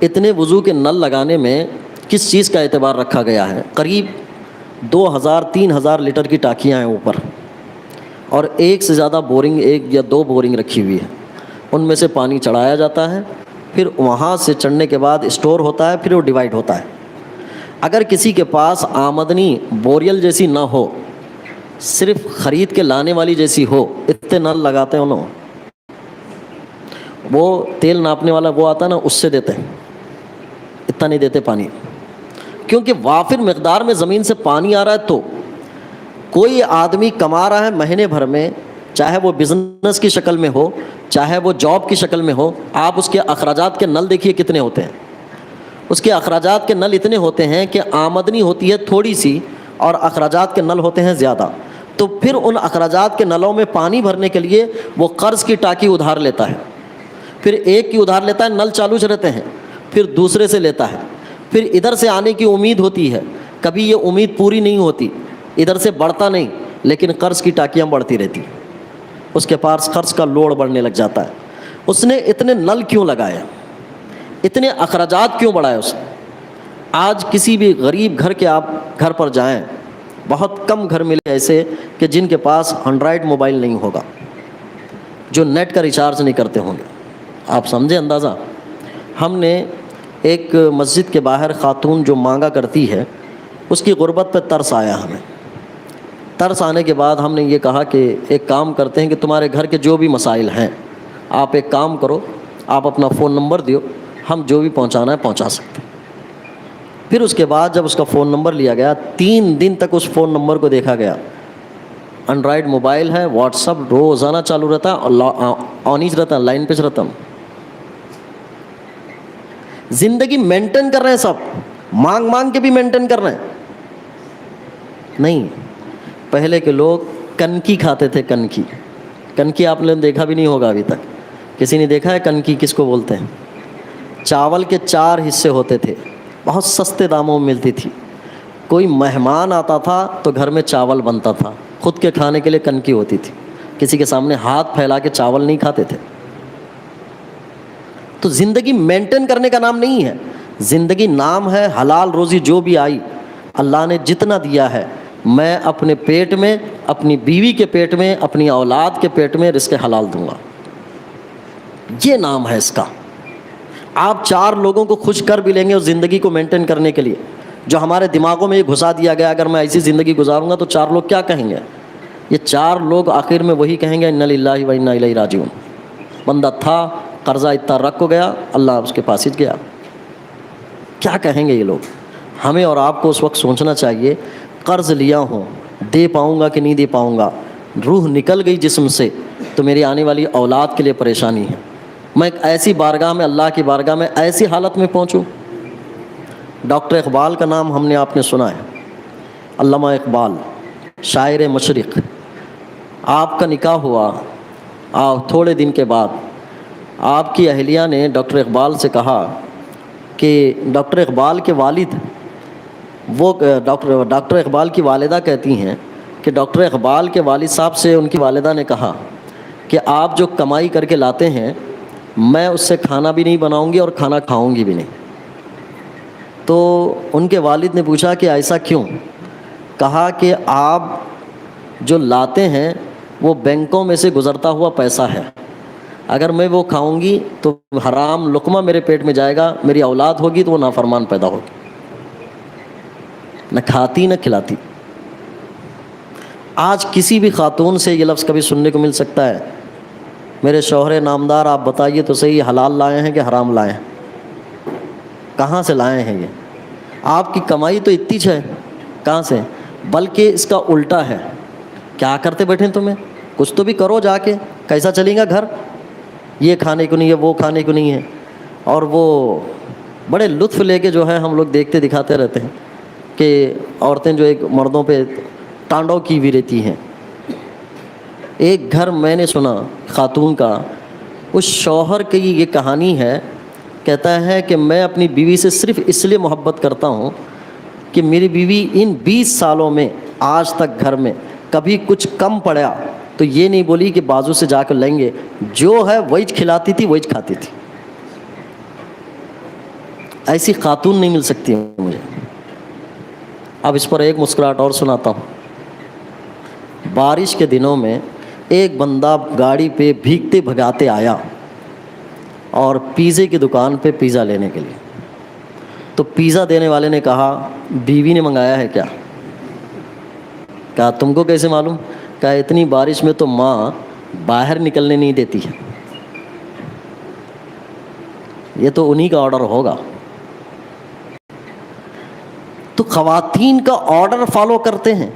اتنے وضو کے نل لگانے میں کس چیز کا اعتبار رکھا گیا ہے؟ قریب 2000-3000 لیٹر کی ٹانکیاں ہیں اوپر، اور ایک سے زیادہ بورنگ، ایک یا دو بورنگ رکھی ہوئی ہے، ان میں سے پانی چڑھایا جاتا ہے، پھر وہاں سے چڑھنے کے بعد اسٹور ہوتا ہے، پھر وہ ڈیوائیڈ ہوتا ہے۔ اگر کسی کے پاس آمدنی بوریل جیسی نہ ہو، صرف خرید کے لانے والی جیسی ہو، اتنے نل لگاتے ہیں انہوں، وہ تیل ناپنے والا وہ آتا ہے نا، اس سے دیتے ہیں، اتنا نہیں دیتے پانی، کیونکہ وافر مقدار میں زمین سے پانی آ رہا ہے۔ تو کوئی آدمی کما رہا ہے مہینے بھر میں، چاہے وہ بزنس کی شکل میں ہو، چاہے وہ جاب کی شکل میں ہو، آپ اس کے اخراجات کے نل دیکھیے کتنے ہوتے ہیں۔ اس کے اخراجات کے نل اتنے ہوتے ہیں کہ آمدنی ہوتی ہے تھوڑی سی اور اخراجات کے نل ہوتے ہیں زیادہ، تو پھر ان اخراجات کے نلوں میں پانی بھرنے کے لیے وہ قرض کی ٹانکی ادھار لیتا ہے، پھر ایک کی ادھار لیتا ہے، نل چالو رہتے ہیں، پھر دوسرے سے لیتا ہے، پھر ادھر سے آنے کی امید ہوتی ہے، کبھی یہ امید پوری نہیں ہوتی، ادھر سے بڑھتا نہیں، لیکن قرض کی ٹانکیاں بڑھتی رہتی، اس کے پاس قرض کا لوڈ بڑھنے لگ جاتا ہے۔ اس نے اتنے نل کیوں لگائے، اتنے اخراجات کیوں بڑھائے اس نے؟ آج کسی بھی غریب گھر کے آپ گھر پر جائیں، بہت کم گھر ملے ایسے کہ جن کے پاس اینڈرائڈ موبائل نہیں ہوگا، جو نیٹ کا ریچارج نہیں کرتے ہوں گے۔ آپ سمجھیں اندازہ؟ ہم نے ایک مسجد کے باہر خاتون جو مانگا کرتی ہے، اس کی غربت پہ ترس آیا ہمیں۔ ترس آنے کے بعد ہم نے یہ کہا کہ ایک کام کرتے ہیں کہ تمہارے گھر کے جو بھی مسائل ہیں، آپ ایک کام کرو، آپ اپنا فون نمبر دیو، ہم جو بھی پہنچانا ہے پہنچا سکتے ہیں۔ پھر اس کے بعد جب اس کا فون نمبر لیا گیا، 3 دن تک اس فون نمبر کو دیکھا گیا، اینڈرائڈ موبائل ہے، واٹس اپ روزانہ چالو رہتا ہے اور آن ہی رہتا ہے، لائن پہ رہتا ہوں۔ زندگی مینٹین کر رہے ہیں، سب مانگ مانگ کے بھی مینٹین کر رہے ہیں۔ نہیں، پہلے کے لوگ کنکی کھاتے تھے، کنکی، کنکی آپ نے دیکھا بھی نہیں ہوگا ابھی تک، کسی نے دیکھا ہے کنکی کس کو بولتے ہیں؟ چاول کے 4 حصے ہوتے تھے، بہت سستے داموں میں ملتی تھی، کوئی مہمان آتا تھا تو گھر میں چاول بنتا تھا، خود کے کھانے کے لیے کنکی ہوتی تھی، کسی کے سامنے ہاتھ پھیلا کے چاول نہیں کھاتے تھے۔ تو زندگی مینٹین کرنے کا نام نہیں ہے، زندگی نام ہے حلال روزی جو بھی آئی، اللہ نے جتنا دیا ہے، میں اپنے پیٹ میں، اپنی بیوی کے پیٹ میں، اپنی اولاد کے پیٹ میں رزق حلال دوں گا، یہ نام ہے اس کا۔ آپ 4 لوگوں کو خوش کر بھی لیں گے اس زندگی کو مینٹین کرنے کے لیے، جو ہمارے دماغوں میں یہ گھسا دیا گیا اگر میں ایسی زندگی گزاروں گا تو 4 لوگ کیا کہیں گے؟ یہ 4 لوگ آخر میں وہی کہیں گے، انا للہ و انا الیہ راجعون۔ بندہ تھا، قرضہ اتنا رکھ کو گیا، اللہ اس کے پاس ہی گیا۔ کیا کہیں گے یہ لوگ. ہمیں اور آپ کو اس وقت سوچنا چاہیے قرض لیا ہوں دے پاؤں گا کہ نہیں دے پاؤں گا, روح نکل گئی جسم سے تو میری آنے والی اولاد کے لیے پریشانی ہے. میں ایک ایسی بارگاہ میں, اللہ کی بارگاہ میں ایسی حالت میں پہنچوں. ڈاکٹر اقبال کا نام ہم نے آپ نے سنا ہے, علامہ اقبال شاعر مشرق. آپ کا نکاح ہوا, تھوڑے دن کے بعد آپ کی اہلیہ نے ڈاکٹر اقبال سے کہا کہ ڈاکٹر اقبال کے والد, وہ ڈاکٹر اقبال کی والدہ کہتی ہیں کہ ڈاکٹر اقبال کے والد صاحب سے ان کی والدہ نے کہا کہ آپ جو کمائی کر کے لاتے ہیں میں اس سے کھانا بھی نہیں بناؤں گی اور کھانا کھاؤں گی بھی نہیں. تو ان کے والد نے پوچھا کہ ایسا کیوں؟ کہا کہ آپ جو لاتے ہیں وہ بینکوں میں سے گزرتا ہوا پیسہ ہے, اگر میں وہ کھاؤں گی تو حرام لقمہ میرے پیٹ میں جائے گا, میری اولاد ہوگی تو وہ نافرمان پیدا ہوگی, نہ کھاتی نہ کھلاتی. آج کسی بھی خاتون سے یہ لفظ کبھی سننے کو مل سکتا ہے, میرے شوہر نامدار آپ بتائیے تو صحیح حلال لائے ہیں کہ حرام لائے ہیں؟ کہاں سے لائے ہیں یہ؟ آپ کی کمائی تو اتنی ہے, کہاں سے؟ بلکہ اس کا الٹا ہے. کیا کرتے بیٹھے تمہیں, کچھ تو بھی کرو جا کے, کیسا چلیں گا گھر؟ یہ کھانے کو نہیں ہے, وہ کھانے کو نہیں ہے. اور وہ بڑے لطف لے کے جو ہے ہم لوگ دیکھتے دکھاتے رہتے ہیں کہ عورتیں جو ایک مردوں پہ ٹانڈو کی بھی رہتی ہیں. ایک گھر میں نے سنا خاتون کا, اس شوہر کی یہ کہانی ہے, کہتا ہے کہ میں اپنی بیوی سے صرف اس لیے محبت کرتا ہوں کہ میری بیوی ان 20 سالوں میں آج تک گھر میں کبھی کچھ کم پڑا تو یہ نہیں بولی کہ بازو سے جا کر لیں گے, جو ہے وہی کھلاتی تھی وہی کھاتی تھی. ایسی خاتون نہیں مل سکتی مجھے. اب اس پر ایک مسکراہٹ اور سناتا ہوں. بارش کے دنوں میں ایک بندہ گاڑی پہ بھیگتے بھگاتے آیا اور پیزے کی دکان پہ پیزا لینے کے لیے. تو پیزا دینے والے نے کہا بیوی نے منگایا ہے کیا؟ کہا تم کو کیسے معلوم؟ کہا اتنی بارش میں تو ماں باہر نکلنے نہیں دیتی ہے, یہ تو انہی کا آرڈر ہوگا. تو خواتین کا آرڈر فالو کرتے ہیں.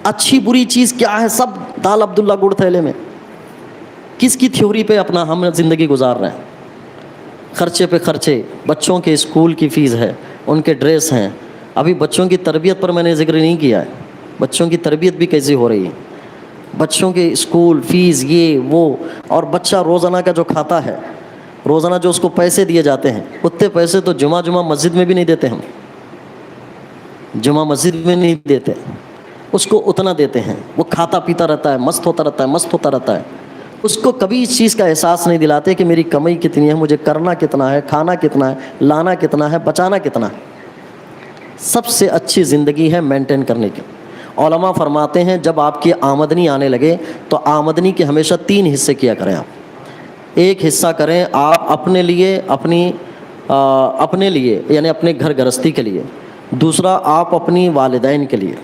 اچھی بری چیز کیا ہے سب دال عبداللہ گڑ تھیلے میں. کس کی تھیوری پہ اپنا ہم زندگی گزار رہے ہیں؟ خرچے پہ خرچے, بچوں کے اسکول کی فیس ہے, ان کے ڈریس ہیں. ابھی بچوں کی تربیت پر میں نے ذکر نہیں کیا ہے, بچوں کی تربیت بھی کیسی ہو رہی ہے, بچوں کے اسکول فیس یہ وہ. اور بچہ روزانہ کا جو کھاتا ہے, روزانہ جو اس کو پیسے دیے جاتے ہیں, اتنے پیسے تو جمعہ مسجد میں بھی نہیں دیتے. ہم جمعہ مسجد میں نہیں دیتے, اس کو اتنا دیتے ہیں. وہ کھاتا پیتا رہتا ہے, مست ہوتا رہتا ہے. اس کو کبھی اس چیز کا احساس نہیں دلاتے کہ میری کمائی کتنی ہے, مجھے کرنا کتنا ہے, کھانا کتنا ہے, لانا کتنا ہے, بچانا کتنا ہے. سب سے اچھی زندگی ہے مینٹین کرنے کی. علماء فرماتے ہیں جب آپ کی آمدنی آنے لگے تو آمدنی کے ہمیشہ 3 حصے کیا کریں آپ. ایک حصہ کریں آپ اپنے لیے, اپنے لیے یعنی اپنے گھر گرہستی کے لیے. دوسرا آپ اپنی والدین کے لیے.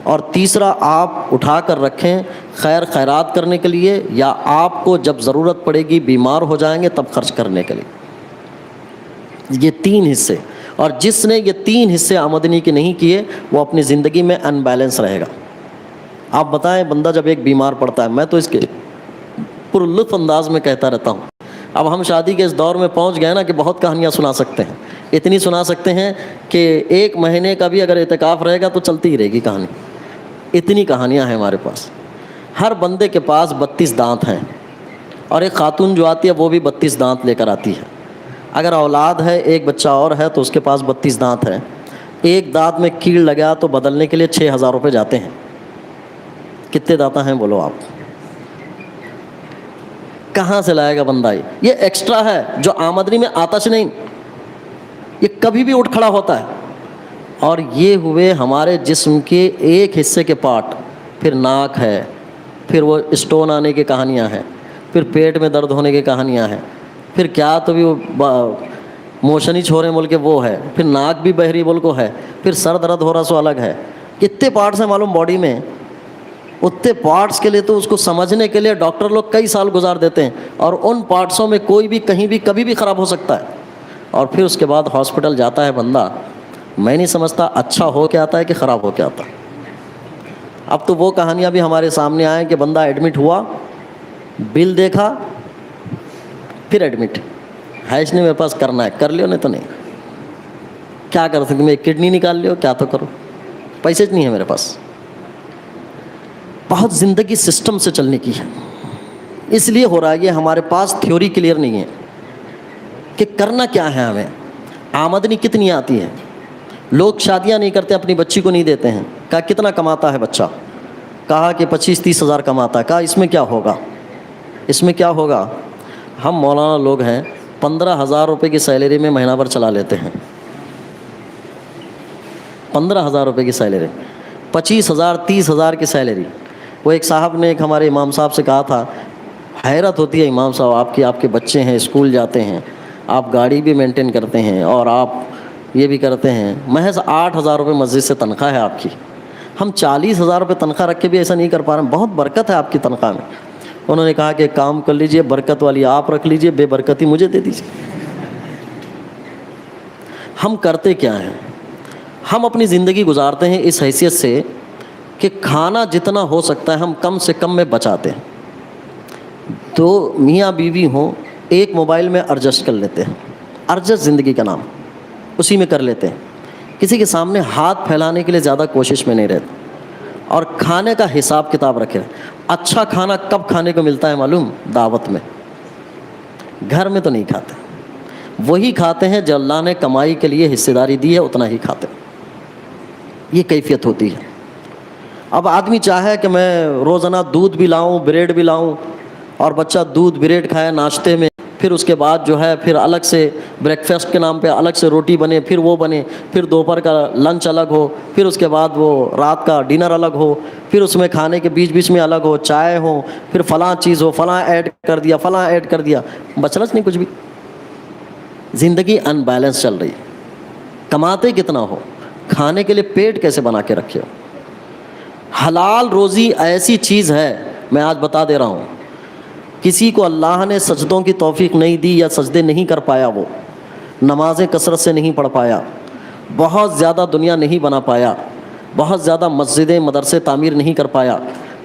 اور تیسرا آپ اٹھا کر رکھیں خیر خیرات کرنے کے لیے, یا آپ کو جب ضرورت پڑے گی بیمار ہو جائیں گے تب خرچ کرنے کے لیے. یہ 3 حصے. اور جس نے یہ 3 حصے آمدنی کے نہیں کیے وہ اپنی زندگی میں ان بیلنس رہے گا. آپ بتائیں بندہ جب ایک بیمار پڑتا ہے, میں تو اس کے پر لطف انداز میں کہتا رہتا ہوں. اب ہم شادی کے اس دور میں پہنچ گئے نا کہ بہت کہانیاں سنا سکتے ہیں. اتنی سنا سکتے ہیں کہ 1 مہینے کا بھی اگر اعتکاف رہے گا تو چلتی ہی رہے گی کہانی. اتنی کہانیاں ہیں ہمارے پاس. ہر بندے کے پاس 32 دانت ہیں, اور ایک خاتون جو آتی ہے وہ بھی 32 دانت لے کر آتی ہے. اگر اولاد ہے, ایک بچہ اور ہے تو اس کے پاس 32 دانت ہیں. ایک دانت میں کیڑ لگا تو بدلنے کے لیے 6,000 روپے جاتے ہیں. کتنے دانت ہیں بولو آپ؟ کہاں سے لائے گا بندہ؟ یہ ایکسٹرا ہے جو آمدنی میں آتش نہیں, یہ کبھی بھی اٹھ کھڑا ہوتا ہے. اور یہ ہوئے ہمارے جسم کے ایک حصے کے پارٹ. پھر ناک ہے, پھر وہ اسٹون آنے کی کہانیاں ہیں, پھر پیٹ میں درد ہونے کی کہانیاں ہیں, پھر کیا تو بھی موشنی چھوڑے بول کے وہ ہے, پھر ناک بھی بہری بول کو ہے, پھر سر درد ہو رہا سو الگ ہے. کتنے پارٹس ہیں معلوم باڈی میں؟ اتنے پارٹس کے لیے تو اس کو سمجھنے کے لیے ڈاکٹر لوگ کئی سال گزار دیتے ہیں. اور ان پارٹسوں میں کوئی بھی کہیں بھی کبھی بھی خراب ہو سکتا ہے. اور پھر اس کے بعد ہاسپٹل جاتا ہے بندہ، میں نہیں سمجھتا اچھا ہو کے آتا ہے کہ خراب ہو کے آتا ہے۔ اب تو وہ کہانیاں بھی ہمارے سامنے آئیں کہ بندہ ایڈمٹ ہوا، بل دیکھا، پھر ایڈمٹ ہے، اس نے میرے پاس کرنا ہے، کر لیو نہیں تو نہیں، کیا کر سکتے، میں کڈنی نکال لیو، کیا تو کرو، پیسے نہیں ہے میرے پاس۔ بہت زندگی سسٹم سے چلنے کی ہے، اس لیے ہو رہا ہے یہ ہمارے پاس تھیوری کلیئر نہیں ہے کہ کرنا کیا ہے، ہمیں آمدنی کتنی آتی ہے۔ لوگ شادیاں نہیں کرتے، اپنی بچی کو نہیں دیتے ہیں، کہا کتنا کماتا ہے بچہ، کہا کہ 25-30 ہزار کماتا ہے، کہا اس میں کیا ہوگا، اس میں کیا ہوگا۔ ہم مولانا لوگ ہیں، 15,000 روپے کی سیلری میں مہینہ بھر چلا لیتے ہیں، 15,000 روپے کی سیلری، 25,000 30,000 کی سیلری۔ وہ ایک صاحب نے ایک ہمارے امام صاحب سے کہا تھا، حیرت ہوتی ہے امام صاحب آپ کے بچے ہیں، اسکول جاتے ہیں، آپ گاڑی بھی مینٹین کرتے ہیں اور آپ یہ بھی کرتے ہیں، محض 8,000 روپے مسجد سے تنخواہ ہے آپ کی، ہم 40,000 روپے تنخواہ رکھ کے بھی ایسا نہیں کر پا رہے ہیں، بہت برکت ہے آپ کی تنخواہ میں۔ انہوں نے کہا کہ ایک کام کر لیجئے، برکت والی آپ رکھ لیجئے، بے برکتی مجھے دے دیجئے۔ ہم کرتے کیا ہیں، ہم اپنی زندگی گزارتے ہیں اس حیثیت سے کہ کھانا جتنا ہو سکتا ہے ہم کم سے کم میں بچاتے ہیں۔ تو میاں بیوی ہوں، ایک موبائل میں ایڈجسٹ کر لیتے ہیں، ایڈجسٹ زندگی کا نام، اسی میں کر لیتے ہیں، کسی کے سامنے ہاتھ پھیلانے کے لیے زیادہ کوشش میں نہیں رہتے، اور کھانے کا حساب کتاب رکھے۔ اچھا کھانا کب کھانے کو ملتا ہے معلوم؟ دعوت میں، گھر میں تو نہیں کھاتے، وہی کھاتے ہیں جو اللہ نے کمائی کے لیے حصے داری دی ہے اتنا ہی کھاتے، یہ کیفیت ہوتی ہے۔ اب آدمی چاہے کہ میں روزانہ دودھ بھی لاؤں، بریڈ بھی لاؤں، اور بچہ دودھ بریڈ کھائے ناشتے میں، پھر اس کے بعد جو ہے پھر الگ سے بریک فاسٹ کے نام پہ الگ سے روٹی بنے، پھر وہ بنے، پھر دوپہر کا لنچ الگ ہو، پھر اس کے بعد وہ رات کا ڈنر الگ ہو، پھر اس میں کھانے کے بیچ بیچ میں الگ ہو، چائے ہو، پھر فلاں چیز ہو، فلاں ایڈ کر دیا، فلاں ایڈ کر دیا، بچلس نہیں کچھ بھی۔ زندگی ان بیلنس چل رہی، کماتے کتنا ہو، کھانے کے لیے پیٹ کیسے بنا کے رکھے ہو۔ حلال روزی ایسی چیز ہے، میں آج بتا دے رہا ہوں، کسی کو اللہ نے سجدوں کی توفیق نہیں دی یا سجدے نہیں کر پایا، وہ نمازیں کثرت سے نہیں پڑھ پایا، بہت زیادہ دنیا نہیں بنا پایا، بہت زیادہ مسجدیں مدرسے تعمیر نہیں کر پایا،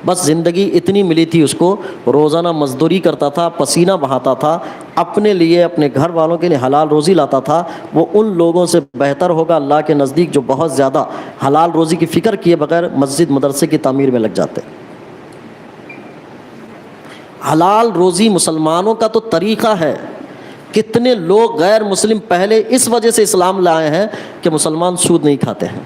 بس زندگی اتنی ملی تھی اس کو، روزانہ مزدوری کرتا تھا، پسینہ بہاتا تھا، اپنے لیے اپنے گھر والوں کے لیے حلال روزی لاتا تھا، وہ ان لوگوں سے بہتر ہوگا اللہ کے نزدیک جو بہت زیادہ حلال روزی کی فکر کیے بغیر مسجد مدرسے کی تعمیر میں لگ جاتے۔ حلال روزی مسلمانوں کا تو طریقہ ہے، کتنے لوگ غیر مسلم پہلے اس وجہ سے اسلام لائے ہیں کہ مسلمان سود نہیں کھاتے ہیں،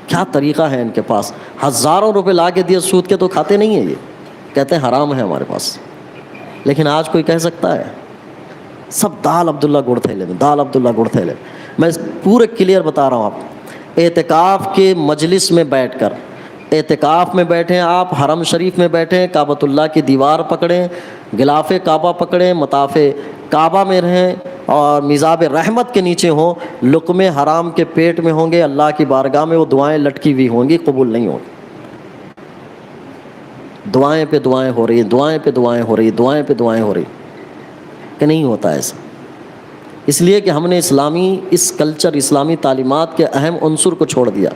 کیا طریقہ ہے ان کے پاس، ہزاروں روپے لا کے دیے سود کے تو کھاتے نہیں ہیں، یہ کہتے ہیں حرام ہے ہمارے پاس۔ لیکن آج کوئی کہہ سکتا ہے؟ سب دال عبداللہ گڑ تھیلے میں، دال عبداللہ گڑ تھیلے میں پورے کلیئر بتا رہا ہوں آپ۔ اعتکاف کے مجلس میں بیٹھ کر، اعتکاف میں بیٹھیں آپ، حرم شریف میں بیٹھیں، کعبۃ اللہ کی دیوار پکڑیں، غلاف کعبہ پکڑیں، مطاف کعبہ میں رہیں اور میزاب رحمت کے نیچے ہوں، لقمے حرام کے پیٹ میں ہوں گے، اللہ کی بارگاہ میں وہ دعائیں لٹکی ہوئی ہوں گی، قبول نہیں ہوں گی۔ دعائیں پہ دعائیں ہو رہی، دعائیں پہ دعائیں ہو رہی، دعائیں پہ دعائیں ہو رہی، کہ نہیں ہوتا ایسا۔ اس لیے کہ ہم نے اس کلچر، اسلامی تعلیمات کے اہم عنصر کو چھوڑ دیا۔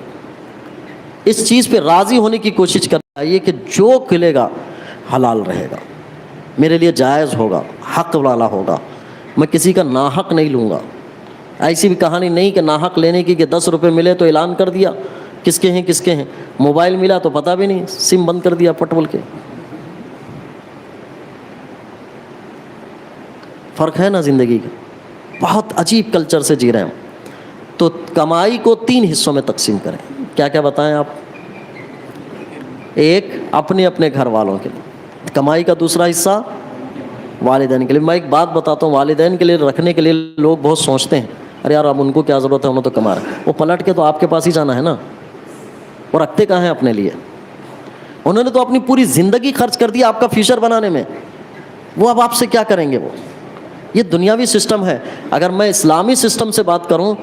اس چیز پہ راضی ہونے کی کوشش کرنا چاہیے کہ جو کھلے گا حلال رہے گا، میرے لیے جائز ہوگا، حق والا ہوگا، میں کسی کا ناحق نہیں لوں گا۔ ایسی بھی کہانی نہیں کہ ناحق لینے کی کہ 10 روپے ملے تو اعلان کر دیا کس کے ہیں کس کے ہیں، موبائل ملا تو پتہ بھی نہیں، سم بند کر دیا پٹ بول کے۔ فرق ہے نا زندگی کا، بہت عجیب کلچر سے جی رہے ہیں۔ تو کمائی کو 3 حصوں میں تقسیم کریں، کیا کیا بتائیں آپ؟ ایک اپنے اپنے گھر والوں کے لیے کمائی کا، دوسرا حصہ والدین کے لیے۔ میں ایک بات بتاتا ہوں، والدین کے لیے رکھنے کے لیے لوگ بہت سوچتے ہیں، ارے یار اب ان کو کیا ضرورت ہے، انہوں تو کما رہے ہیں، وہ پلٹ کے تو آپ کے پاس ہی جانا ہے نا، وہ رکھتے کہاں ہیں اپنے لیے؟ انہوں نے تو اپنی پوری زندگی خرچ کر دی آپ کا فیوچر بنانے میں، وہ اب آپ سے کیا کریں گے؟ وہ یہ دنیاوی سسٹم ہے۔ اگر میں اسلامی سسٹم سے بات کروں،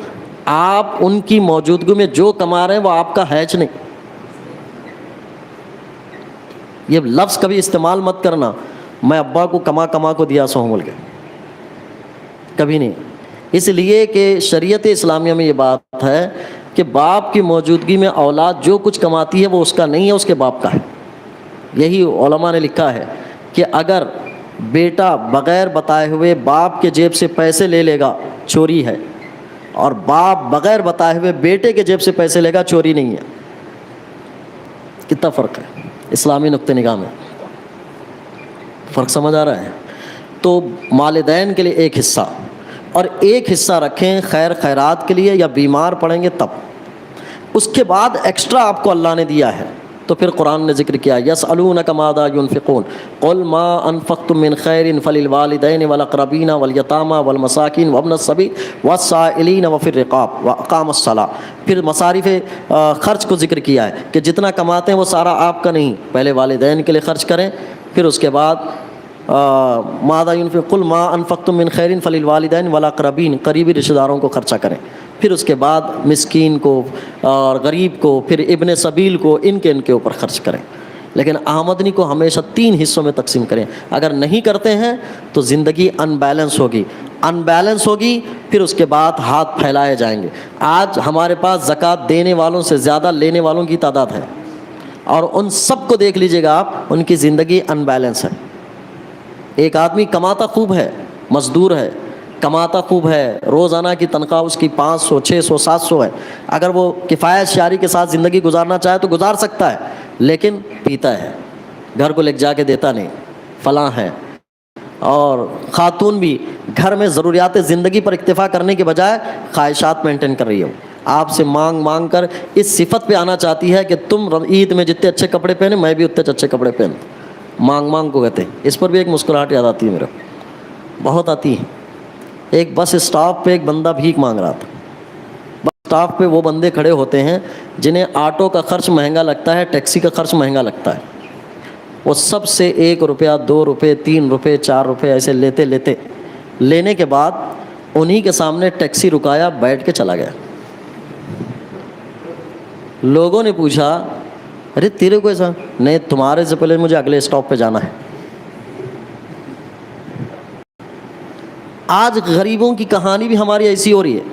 آپ ان کی موجودگی میں جو کما رہے ہیں وہ آپ کا ہیچ نہیں۔ یہ لفظ کبھی استعمال مت کرنا، میں ابا کو کما کما کو دیا سو بول کے، کبھی نہیں۔ اس لیے کہ شریعت اسلامیہ میں یہ بات ہے کہ باپ کی موجودگی میں اولاد جو کچھ کماتی ہے وہ اس کا نہیں ہے، اس کے باپ کا ہے۔ یہی علماء نے لکھا ہے کہ اگر بیٹا بغیر بتائے ہوئے باپ کے جیب سے پیسے لے لے گا چوری ہے، اور باپ بغیر بتائے ہوئے بیٹے کے جیب سے پیسے لے گا چوری نہیں ہے۔ کتنا فرق ہے اسلامی نقطہ نگاہ میں، فرق سمجھ آ رہا ہے؟ تو والدین کے لیے ایک حصہ، اور ایک حصہ رکھیں خیر خیرات کے لیے، یا بیمار پڑیں گے تب۔ اس کے بعد ایکسٹرا آپ کو اللہ نے دیا ہے، تو پھر قرآن نے ذکر کیا یسألونک ماذا ینفقون قل ما انفقتم من خیر فللوالدین والاقربین والیتامی والمساکین وابن السبیل والسائلین وفی الرقاب واقام الصلاۃ۔ پھر مصارف خرچ کو ذکر کیا ہے کہ جتنا کماتے ہیں وہ سارا آپ کا نہیں، پہلے والدین کے لیے خرچ کریں، پھر اس کے بعد ماذا ینفقون قل ما انفقتم من خیر فللوالدین والاقربین، قریبی رشتہ داروں کو خرچہ کریں، پھر اس کے بعد مسکین کو اور غریب کو، پھر ابن سبیل کو، ان کے اوپر خرچ کریں۔ لیکن آمدنی کو ہمیشہ 3 حصوں میں تقسیم کریں۔ اگر نہیں کرتے ہیں تو زندگی ان بیلنس ہوگی، پھر اس کے بعد ہاتھ پھیلائے جائیں گے۔ آج ہمارے پاس زکوٰۃ دینے والوں سے زیادہ لینے والوں کی تعداد ہے، اور ان سب کو دیکھ لیجئے گا آپ، ان کی زندگی ان بیلنس ہے۔ ایک آدمی کماتا خوب ہے، مزدور ہے، کماتا خوب ہے، روزانہ کی تنخواہ اس کی 500 600 700 ہے، اگر وہ کفایت شعاری کے ساتھ زندگی گزارنا چاہے تو گزار سکتا ہے، لیکن پیتا ہے، گھر کو لے جا کے دیتا نہیں، فلاں ہے۔ اور خاتون بھی گھر میں ضروریات زندگی پر اکتفا کرنے کے بجائے خواہشات مینٹین کر رہی ہے، آپ سے مانگ کر اس صفت پہ آنا چاہتی ہے کہ تم عید میں جتنے اچھے کپڑے پہنے میں بھی اتنے اچھے کپڑے پہنوں۔ مانگ کو کہتے ہیں۔ اس پر بھی ایک مسکراہٹ یاد آتی ہے میرے، بہت آتی ہے۔ ایک بس اسٹاپ پہ ایک بندہ بھیک مانگ رہا تھا۔ بس اسٹاپ پہ وہ بندے کھڑے ہوتے ہیں جنہیں آٹو کا خرچ مہنگا لگتا ہے، ٹیکسی کا خرچ مہنگا لگتا ہے، وہ سب سے 1 روپیہ 2 روپے 3 روپے 4 روپے ایسے لینے کے بعد انہی کے سامنے ٹیکسی رکایا، بیٹھ کے چلا گیا۔ لوگوں نے پوچھا ارے تیرے کو ایسا نہیں، تمہارے سے پہلے مجھے اگلے اسٹاپ پہ جانا ہے۔ آج غریبوں کی کہانی بھی ہماری ایسی ہو رہی ہے۔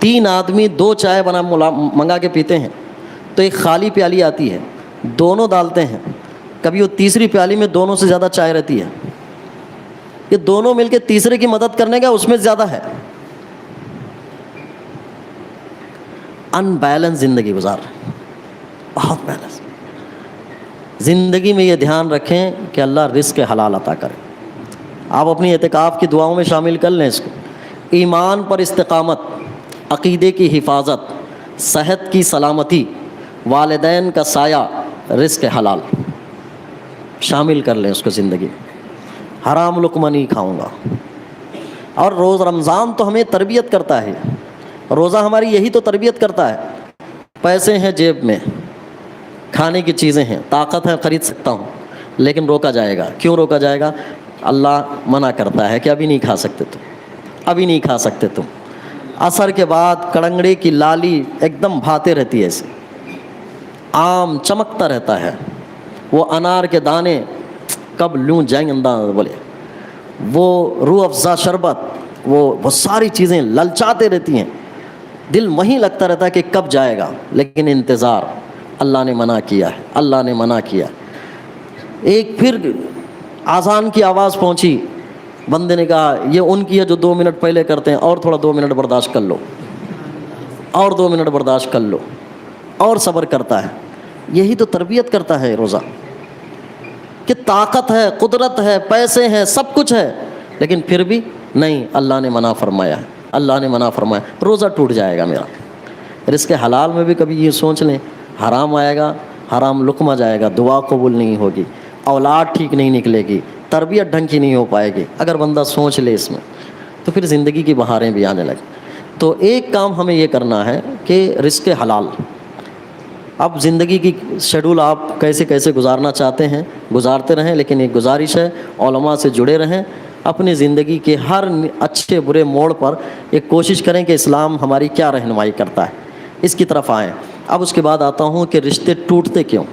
3 آدمی 2 چائے منگا کے پیتے ہیں تو ایک خالی پیالی آتی ہے، دونوں ڈالتے ہیں، کبھی وہ تیسری پیالی میں دونوں سے زیادہ چائے رہتی ہے، یہ دونوں مل کے تیسرے کی مدد کرنے کا اس میں زیادہ ہے۔ ان بیلنس زندگی گزار رہے ہیں، بہت بیلنس۔ زندگی میں یہ دھیان رکھیں کہ اللہ رزق حلال عطا کرے۔ آپ اپنی اعتکاف کی دعاؤں میں شامل کر لیں اس کو۔ ایمان پر استقامت، عقیدے کی حفاظت، صحت کی سلامتی، والدین کا سایہ، رزق حلال شامل کر لیں اس کو زندگی میں۔ حرام لقمہ نہیں کھاؤں گا۔ اور روز رمضان تو ہمیں تربیت کرتا ہے، روزہ ہماری یہی تو تربیت کرتا ہے۔ پیسے ہیں جیب میں، کھانے کی چیزیں ہیں، طاقت ہے خرید سکتا ہوں، لیکن روکا جائے گا۔ کیوں روکا جائے گا؟ اللہ منع کرتا ہے کہ ابھی نہیں کھا سکتے تم، ابھی نہیں کھا سکتے تم۔ عصر کے بعد کڑنگڑے کی لالی ایک دم بھاتے رہتی ہے، ایسے آم چمکتا رہتا ہے، وہ انار کے دانے کب لوں جائیں انداز بولے، وہ روح افزا شربت، وہ ساری چیزیں للچاتے رہتی ہیں، دل وہیں لگتا رہتا ہے کہ کب جائے گا، لیکن انتظار۔ اللہ نے منع کیا ہے، اللہ نے منع کیا۔ ایک پھر آذان کی آواز پہنچی، بندے نے کہا یہ ان کی ہے جو 2 منٹ پہلے کرتے ہیں، اور تھوڑا 2 منٹ برداشت کر لو، اور 2 منٹ برداشت کر لو، اور صبر کرتا ہے۔ یہی تو تربیت کرتا ہے روزہ، کہ طاقت ہے، قدرت ہے، پیسے ہیں، سب کچھ ہے، لیکن پھر بھی نہیں، اللہ نے منع فرمایا ہے، اللہ نے منع فرمایا، روزہ ٹوٹ جائے گا میرا۔ رزق حلال میں بھی کبھی یہ سوچ لیں، حرام آئے گا، حرام لقمہ جائے گا، دعا قبول نہیں ہوگی، اولاد ٹھیک نہیں نکلے گی، تربیت ڈھنگ کی نہیں ہو پائے گی۔ اگر بندہ سوچ لے اس میں تو پھر زندگی کی بہاریں بھی آنے لگیں۔ تو ایک کام ہمیں یہ کرنا ہے کہ رزق حلال۔ اب زندگی کی شیڈول آپ کیسے کیسے گزارنا چاہتے ہیں گزارتے رہیں، لیکن ایک گزارش ہے علماء سے جڑے رہیں، اپنی زندگی کے ہر اچھے برے موڑ پر ایک کوشش کریں کہ اسلام ہماری کیا رہنمائی کرتا ہے، اس کی طرف آئیں۔ اب اس کے بعد آتا ہوں کہ رشتے ٹوٹتے کیوں،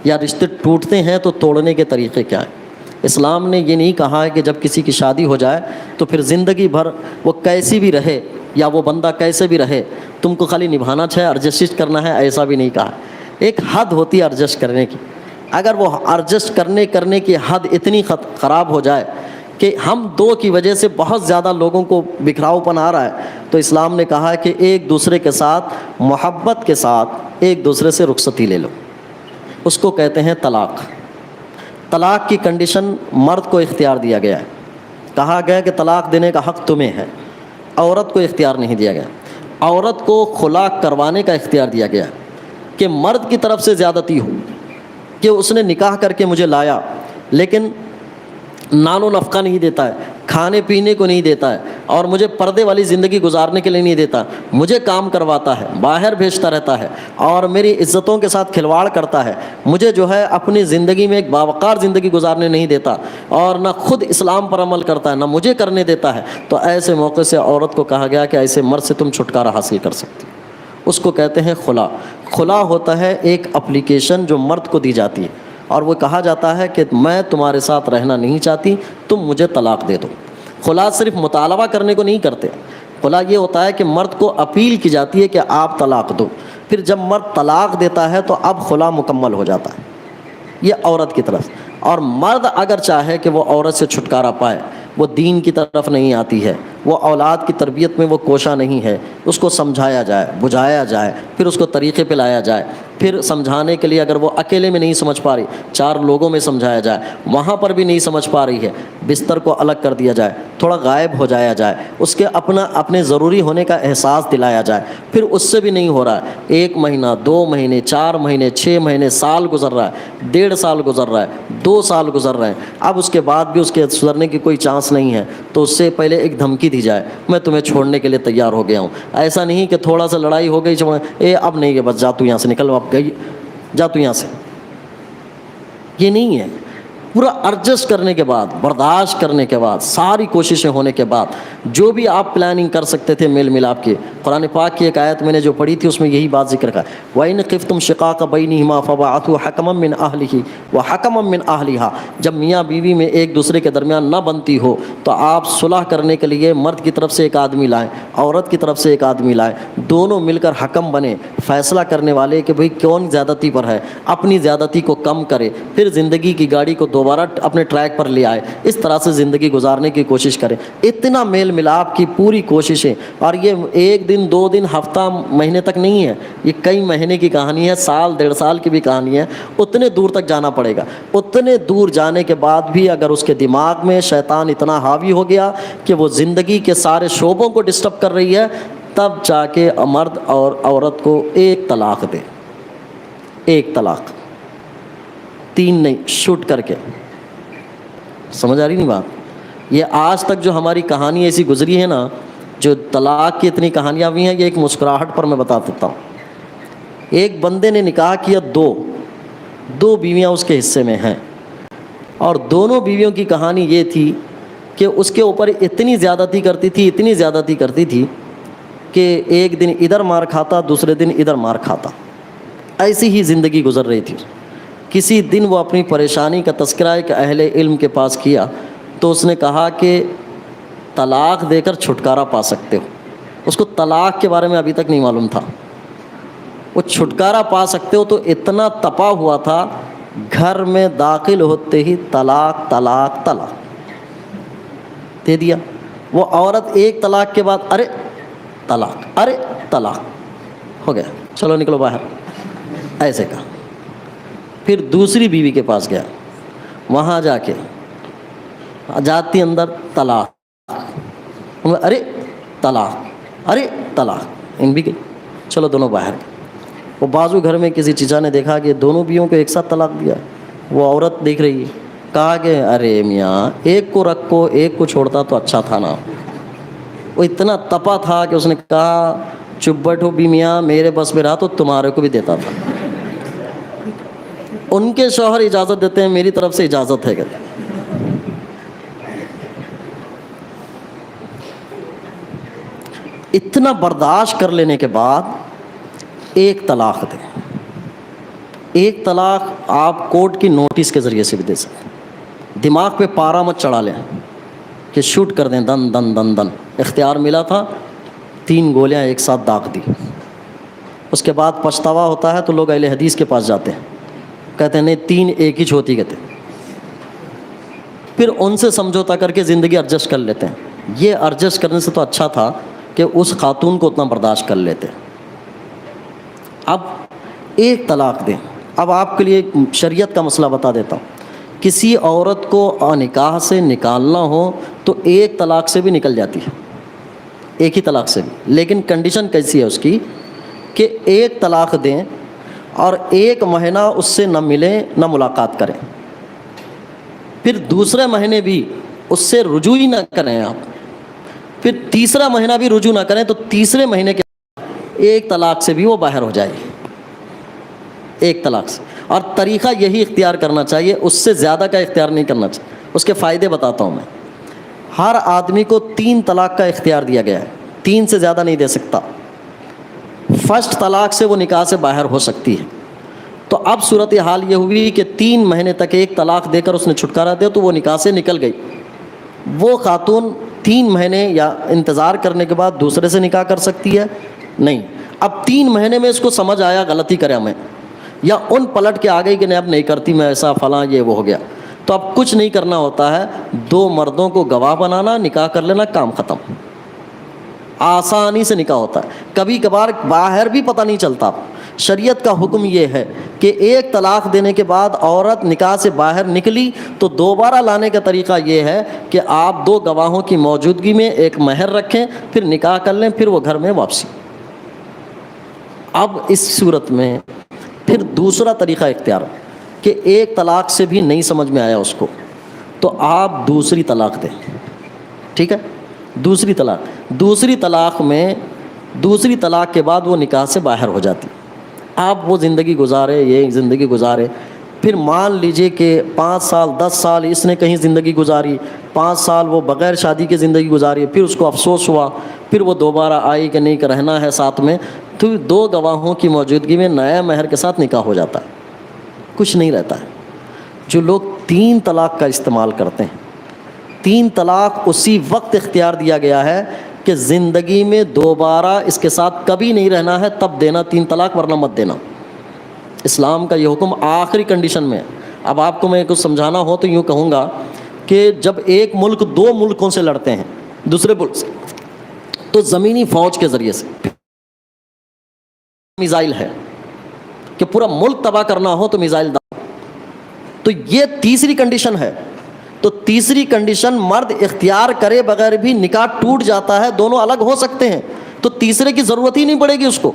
یا رشتے ٹوٹتے ہیں تو توڑنے کے طریقے کیا ہیں۔ اسلام نے یہ نہیں کہا ہے کہ جب کسی کی شادی ہو جائے تو پھر زندگی بھر وہ کیسی بھی رہے یا وہ بندہ کیسے بھی رہے تم کو خالی نبھانا ہے، ایڈجسٹ کرنا ہے، ایسا بھی نہیں کہا۔ ایک حد ہوتی ہے ایڈجسٹ کرنے کی، اگر وہ ایڈجسٹ کرنے کی حد اتنی خراب ہو جائے کہ ہم دو کی وجہ سے بہت زیادہ لوگوں کو بکھراؤ پن آ رہا ہے، تو اسلام نے کہا ہے کہ ایک دوسرے کے ساتھ محبت کے ساتھ ایک دوسرے سے رخصتی لے لو۔ اس کو کہتے ہیں طلاق۔ طلاق کی کنڈیشن مرد کو اختیار دیا گیا ہے، کہا گیا کہ طلاق دینے کا حق تمہیں ہے، عورت کو اختیار نہیں دیا گیا۔ عورت کو خلا کروانے کا اختیار دیا گیا ہے کہ مرد کی طرف سے زیادتی ہو کہ اس نے نکاح کر کے مجھے لایا لیکن نان و نفقہ نہیں دیتا ہے، کھانے پینے کو نہیں دیتا ہے، اور مجھے پردے والی زندگی گزارنے کے لیے نہیں دیتا، مجھے کام کرواتا ہے، باہر بھیجتا رہتا ہے اور میری عزتوں کے ساتھ کھلواڑ کرتا ہے، مجھے جو ہے اپنی زندگی میں ایک باوقار زندگی گزارنے نہیں دیتا، اور نہ خود اسلام پر عمل کرتا ہے نہ مجھے کرنے دیتا ہے، تو ایسے موقع سے عورت کو کہا گیا کہ ایسے مرد سے تم چھٹکارا حاصل کر سکتی۔ اس کو کہتے ہیں خلا۔ خلا ہوتا ہے ایک اپلیکیشن جو مرد کو دی جاتی ہے، اور وہ کہا جاتا ہے کہ میں تمہارے ساتھ رہنا نہیں چاہتی، تم مجھے طلاق دے دو۔ خلا صرف مطالبہ کرنے کو نہیں کرتے، خلا یہ ہوتا ہے کہ مرد کو اپیل کی جاتی ہے کہ آپ طلاق دو، پھر جب مرد طلاق دیتا ہے تو اب خلا مکمل ہو جاتا ہے، یہ عورت کی طرف۔ اور مرد اگر چاہے کہ وہ عورت سے چھٹکارا پائے، وہ دین کی طرف نہیں آتی ہے، وہ اولاد کی تربیت میں وہ کوشاں نہیں ہے، اس کو سمجھایا جائے، بجھایا جائے، پھر اس کو طریقے پہ لایا جائے، پھر سمجھانے کے لیے اگر وہ اکیلے میں نہیں سمجھ پا رہی، چار لوگوں میں سمجھایا جائے، وہاں پر بھی نہیں سمجھ پا رہی ہے، بستر کو الگ کر دیا جائے، تھوڑا غائب ہو جایا جائے، اس کے اپنے ضروری ہونے کا احساس دلایا جائے، پھر اس سے بھی نہیں ہو رہا ہے، 1 مہینہ 2 مہینے 4 مہینے 6 مہینے سال گزر رہا ہے، 1.5 سال گزر رہا ہے، 2 سال گزر رہے ہیں، اب اس کے بعد بھی اس کے سدھرنے کی کوئی چانس نہیں ہے، تو اس سے پہلے ایک دھمکی دی جائے، میں تمہیں چھوڑنے کے لیے تیار ہو گیا ہوں۔ ایسا نہیں کہ تھوڑا سا لڑائی ہو گئی، اب نہیں ہے، بس جا تو یہاں سے نکل، اب گئی، جا تو یہاں سے، یہ نہیں ہے۔ پورا ایڈجسٹ کرنے کے بعد، برداشت کرنے کے بعد، ساری کوششیں ہونے کے بعد، جو بھی آپ پلاننگ کر سکتے تھے میل ملاپ کی، قرآن پاک کی ایک آیت میں نے جو پڑھی تھی اس میں یہی بات ذکر کا ہے، وَإِنْ خِفْتُمْ شِقَاقَ بَيْنِهِمَا فَبَعَثُوا حَكَمًا مِّنْ أَهْلِهِ وَحَكَمًا مِّنْ أَهْلِهَا۔ جب میاں بیوی میں ایک دوسرے کے درمیان نہ بنتی ہو تو آپ صلح کرنے کے لیے مرد کی طرف سے ایک آدمی لائیں، عورت کی طرف سے ایک آدمی لائیں، دونوں مل کر حکم بنے، فیصلہ کرنے والے کہ بھئی کون زیادتی پر ہے، اپنی زیادتی کو کم کرے، پھر زندگی کی گاڑی کو دوبارہ اپنے ٹریک پر لے آئے، اس طرح سے زندگی گزارنے کی کوشش کریں۔ اتنا میل ملاپ کی پوری کوششیں، اور یہ 1 دن 2 دن ہفتہ مہینے تک نہیں ہے، یہ کئی مہینے کی کہانی ہے، سال 1.5 سال کی بھی کہانی ہے، اتنے دور تک جانا پڑے گا۔ اتنے دور جانے کے بعد بھی اگر اس کے دماغ میں شیطان اتنا حاوی ہو گیا کہ وہ زندگی کے سارے شعبوں کو ڈسٹرب کر رہی ہے، تب جا کے مرد اور عورت کو ایک طلاق دے، ایک طلاق، 3 نہیں، شوٹ کر کے۔ سمجھ آ رہی نہیں بات؟ یہ آج تک جو ہماری کہانی ایسی گزری ہے نا، جو طلاق کی اتنی کہانیاں بھی ہیں، یہ ایک مسکراہٹ پر میں بتا دیتا ہوں۔ ایک بندے نے نکاح کیا، 2 بیویاں اس کے حصے میں ہیں، اور دونوں بیویوں کی کہانی یہ تھی کہ اس کے اوپر اتنی زیادتی کرتی تھی کہ ایک دن ادھر مار کھاتا، دوسرے دن ادھر مار کھاتا، ایسی ہی زندگی گزر رہی تھی۔ کسی دن وہ اپنی پریشانی کا تذکرہ ایک اہل علم کے پاس کیا تو اس نے کہا کہ طلاق دے کر چھٹکارا پا سکتے ہو۔ اس کو طلاق کے بارے میں ابھی تک نہیں معلوم تھا، وہ چھٹکارا پا سکتے ہو، تو اتنا تپا ہوا تھا، گھر میں داخل ہوتے ہی طلاق طلاق طلاق دے دیا۔ وہ عورت ایک طلاق کے بعد ارے طلاق ہو گیا، چلو نکلو باہر، ایسے کہا۔ پھر دوسری بیوی کے پاس گیا، وہاں جا کے جاتی اندر طلاق، ارے طلاق، ان بھی گئی، چلو دونوں باہر۔ وہ بازو گھر میں کسی چچا نے دیکھا کہ دونوں بیویوں کو ایک ساتھ طلاق دیا، وہ عورت دیکھ رہی ہے، کہا کہ ارے میاں ایک کو رکھو، ایک کو چھوڑتا تو اچھا تھا نا۔ وہ اتنا تپا تھا کہ اس نے کہا چپ بیٹھو بھی میاں، میرے بس میں رہا تو تمہارے کو بھی دیتا تھا۔ ان کے شوہر اجازت دیتے ہیں، میری طرف سے اجازت ہے کہتے ہیں۔ اتنا برداشت کر لینے کے بعد ایک طلاق دے، ایک طلاق آپ کورٹ کی نوٹس کے ذریعے سے بھی دے سکتے ہیں، دماغ پہ پارا مت چڑھا لیں کہ شوٹ کر دیں دن دن دن دن. اختیار ملا تھا 3 گولیاں ایک ساتھ داغ دی. اس کے بعد پچھتاوا ہوتا ہے تو لوگ اہل حدیث کے پاس جاتے ہیں, کہتے ہیں نہیں 3 ایک ہی چھوتی کہتے ہیں. پھر ان سے سمجھوتا کر کے زندگی ایڈجسٹ کر لیتے ہیں. یہ ایڈجسٹ کرنے سے تو اچھا تھا کہ اس خاتون کو اتنا برداشت کر لیتے. اب ایک طلاق دیں. اب آپ کے لیے ایک شریعت کا مسئلہ بتا دیتا ہوں. کسی عورت کو نکاح سے نکالنا ہو تو ایک طلاق سے بھی نکل جاتی ہے, ایک ہی طلاق سے بھی. لیکن کنڈیشن کیسی ہے اس کی کہ ایک طلاق دیں اور 1 مہینہ اس سے نہ ملیں نہ ملاقات کریں, پھر دوسرے مہینے بھی اس سے رجوع ہی نہ کریں آپ, پھر تیسرا مہینہ بھی رجوع نہ کریں, تو تیسرے مہینے کے ایک طلاق سے بھی وہ باہر ہو جائے, ایک طلاق سے. اور طریقہ یہی اختیار کرنا چاہیے, اس سے زیادہ کا اختیار نہیں کرنا چاہیے. اس کے فائدے بتاتا ہوں میں. ہر آدمی کو 3 طلاق کا اختیار دیا گیا ہے, 3 سے زیادہ نہیں دے سکتا. فرسٹ طلاق سے وہ نکاح سے باہر ہو سکتی ہے. تو اب صورتحال یہ ہوئی کہ 3 مہینے تک ایک طلاق دے کر اس نے چھٹکارا دیا تو وہ نکاح سے نکل گئی. وہ خاتون 3 مہینے یا انتظار کرنے کے بعد دوسرے سے نکاح کر سکتی ہے؟ نہیں. اب 3 مہینے میں اس کو سمجھ آیا غلطی کرے ہمیں, یا ان پلٹ کے آ گئی کہ نہیں اب نہیں کرتی میں, ایسا فلاں یہ وہ ہو گیا, تو اب کچھ نہیں کرنا ہوتا ہے. 2 مردوں کو گواہ بنانا, نکاح کر لینا, کام ختم. آسانی سے نکاح ہوتا ہے. کبھی کبھار باہر بھی پتہ نہیں چلتا. شریعت کا حکم یہ ہے کہ ایک طلاق دینے کے بعد عورت نکاح سے باہر نکلی تو دوبارہ لانے کا طریقہ یہ ہے کہ آپ 2 گواہوں کی موجودگی میں ایک مہر رکھیں, پھر نکاح کر لیں, پھر وہ گھر میں واپسی. اب اس صورت میں پھر دوسرا طریقہ اختیار کہ ایک طلاق سے بھی نہیں سمجھ میں آیا اس کو, تو آپ دوسری طلاق دیں. ٹھیک ہے, دوسری طلاق میں دوسری طلاق کے بعد وہ نکاح سے باہر ہو جاتی. آپ وہ زندگی گزارے, یہ زندگی گزارے, پھر مان لیجئے کہ 5 سال 10 سال اس نے کہیں زندگی گزاری, 5 سال وہ بغیر شادی کے زندگی گزاری, پھر اس کو افسوس ہوا, پھر وہ دوبارہ آئی کہ نہیں کہ رہنا ہے ساتھ میں, تو 2 گواہوں کی موجودگی میں نیا مہر کے ساتھ نکاح ہو جاتا ہے, کچھ نہیں رہتا ہے. جو لوگ 3 طلاق کا استعمال کرتے ہیں, 3 طلاق اسی وقت اختیار دیا گیا ہے کہ زندگی میں دوبارہ اس کے ساتھ کبھی نہیں رہنا ہے تب دینا 3 طلاق, ورنہ مت دینا. اسلام کا یہ حکم آخری کنڈیشن میں ہے. اب آپ کو میں کچھ سمجھانا ہو تو یوں کہوں گا کہ جب ایک ملک 2 ملکوں سے لڑتے ہیں دوسرے ملک سے, تو زمینی فوج کے ذریعے سے میزائل ہے کہ پورا ملک تباہ کرنا ہو تو میزائل داؤ, تو یہ تیسری کنڈیشن ہے. تو تیسری کنڈیشن مرد اختیار کرے بغیر بھی نکاح ٹوٹ جاتا ہے, دونوں الگ ہو سکتے ہیں, تو تیسرے کی ضرورت ہی نہیں پڑے گی اس کو,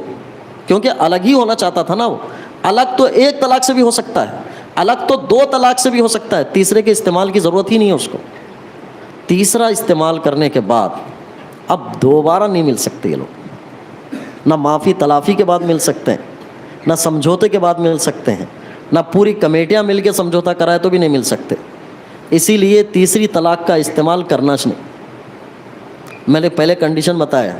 کیونکہ الگ ہی ہونا چاہتا تھا نا وہ. الگ تو 1 طلاق سے بھی ہو سکتا ہے, الگ تو 2 طلاق سے بھی ہو سکتا ہے, تیسرے کے استعمال کی ضرورت ہی نہیں ہے اس کو. تیسرا استعمال کرنے کے بعد اب دوبارہ نہیں مل سکتے یہ لوگ, نہ معافی تلافی کے بعد مل سکتے ہیں, نہ سمجھوتے کے بعد مل سکتے ہیں, نہ پوری کمیٹیاں مل کے سمجھوتا کرائے تو بھی نہیں مل سکتے. اسی لیے تیسری طلاق کا استعمال کرنا نہیں. میں نے پہلے کنڈیشن بتایا,